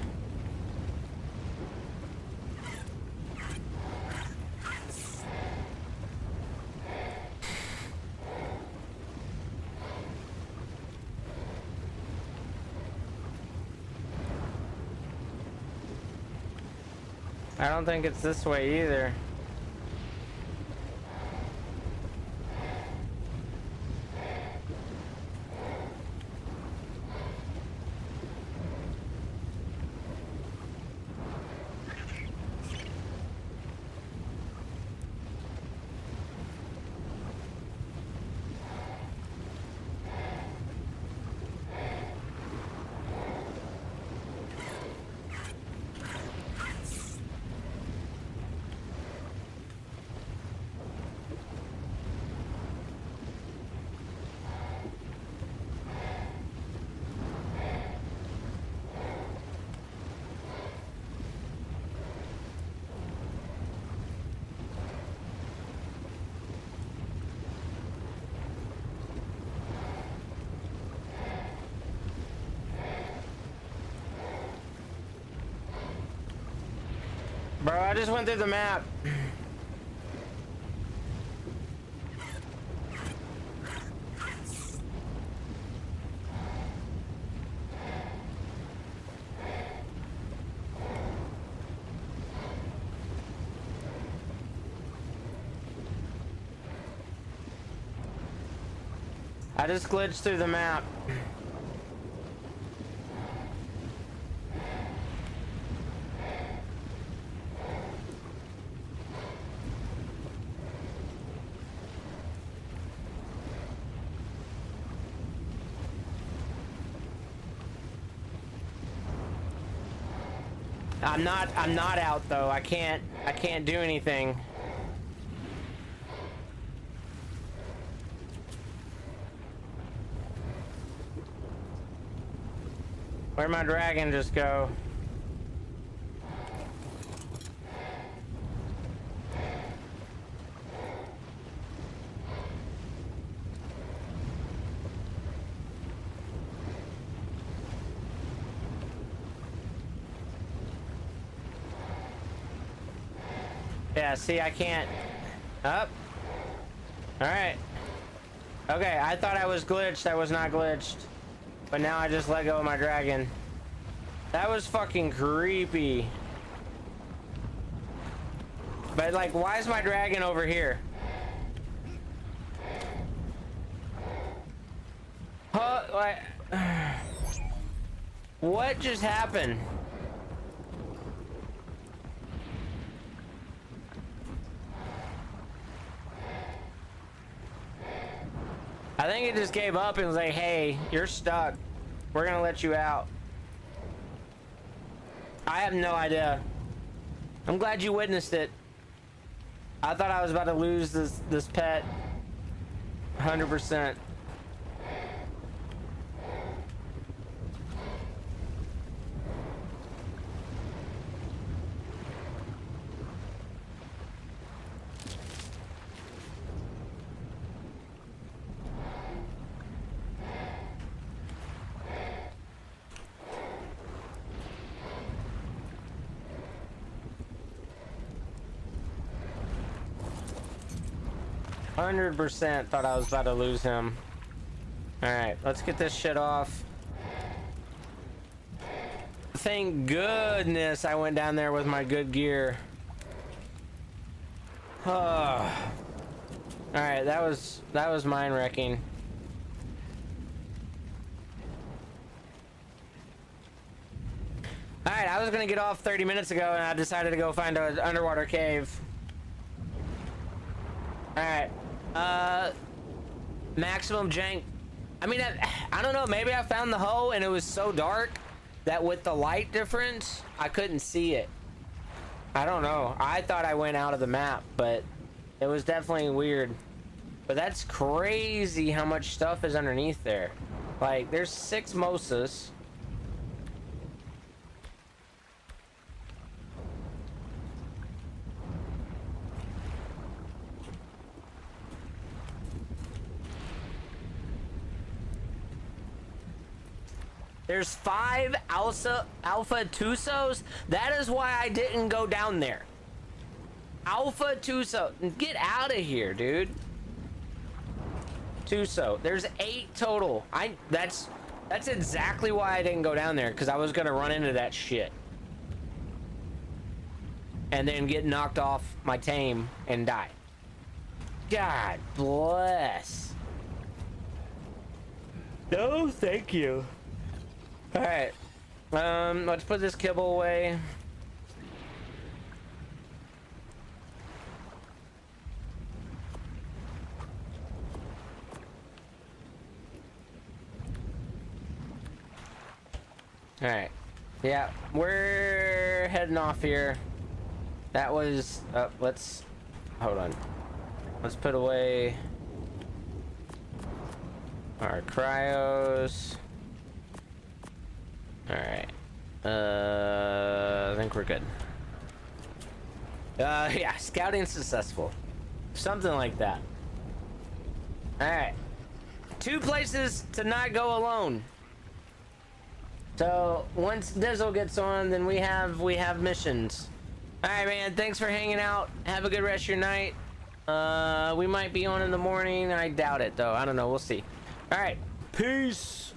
[SPEAKER 1] I don't think it's this way either. Bro, I just went through the map. I just glitched through the map. I'm not out though. I can't do anything. Where'd my dragon just go? Yeah, see, I can't. Up. Alright. Okay, I thought I was glitched. I was not glitched. But now I just let go of my dragon. That was fucking creepy. But, like, why is my dragon over here? Huh? Like, what just happened? I think it just gave up and was like, hey, you're stuck. We're gonna let you out. I have no idea. I'm glad you witnessed it. I thought I was about to lose this pet. 100%. 100% thought I was about to lose him. Alright, let's get this shit off. Thank goodness I went down there with my good gear. Alright, that was mind wrecking. Alright, I was gonna get off 30 minutes ago and I decided to go find an underwater cave. Alright. Maximum jank. I mean, I don't know, maybe I found the hole and it was so dark that with the light difference, I couldn't see it. I don't know. I thought I went out of the map, but it was definitely weird. But that's crazy how much stuff is underneath there. Like, there's 6 mosas. There's 5 alpha Tusos. That is why I didn't go down there. Alpha Tuso. Get out of here, dude. Tuso. There's 8 total. That's exactly why I didn't go down there, because I was gonna run into that shit. And then get knocked off my tame and die. God bless. No, thank you. All right, let's put this kibble away. All right, yeah, we're heading off here. That was, let's, hold on. Let's put away our cryos. Alright. I think we're good. Yeah, scouting successful. Something like that. Alright. 2 places to not go alone. So, once Dizzle gets on, then we have missions. Alright, man, thanks for hanging out. Have a good rest of your night. We might be on in the morning. I doubt it, though. I don't know. We'll see. Alright. Peace.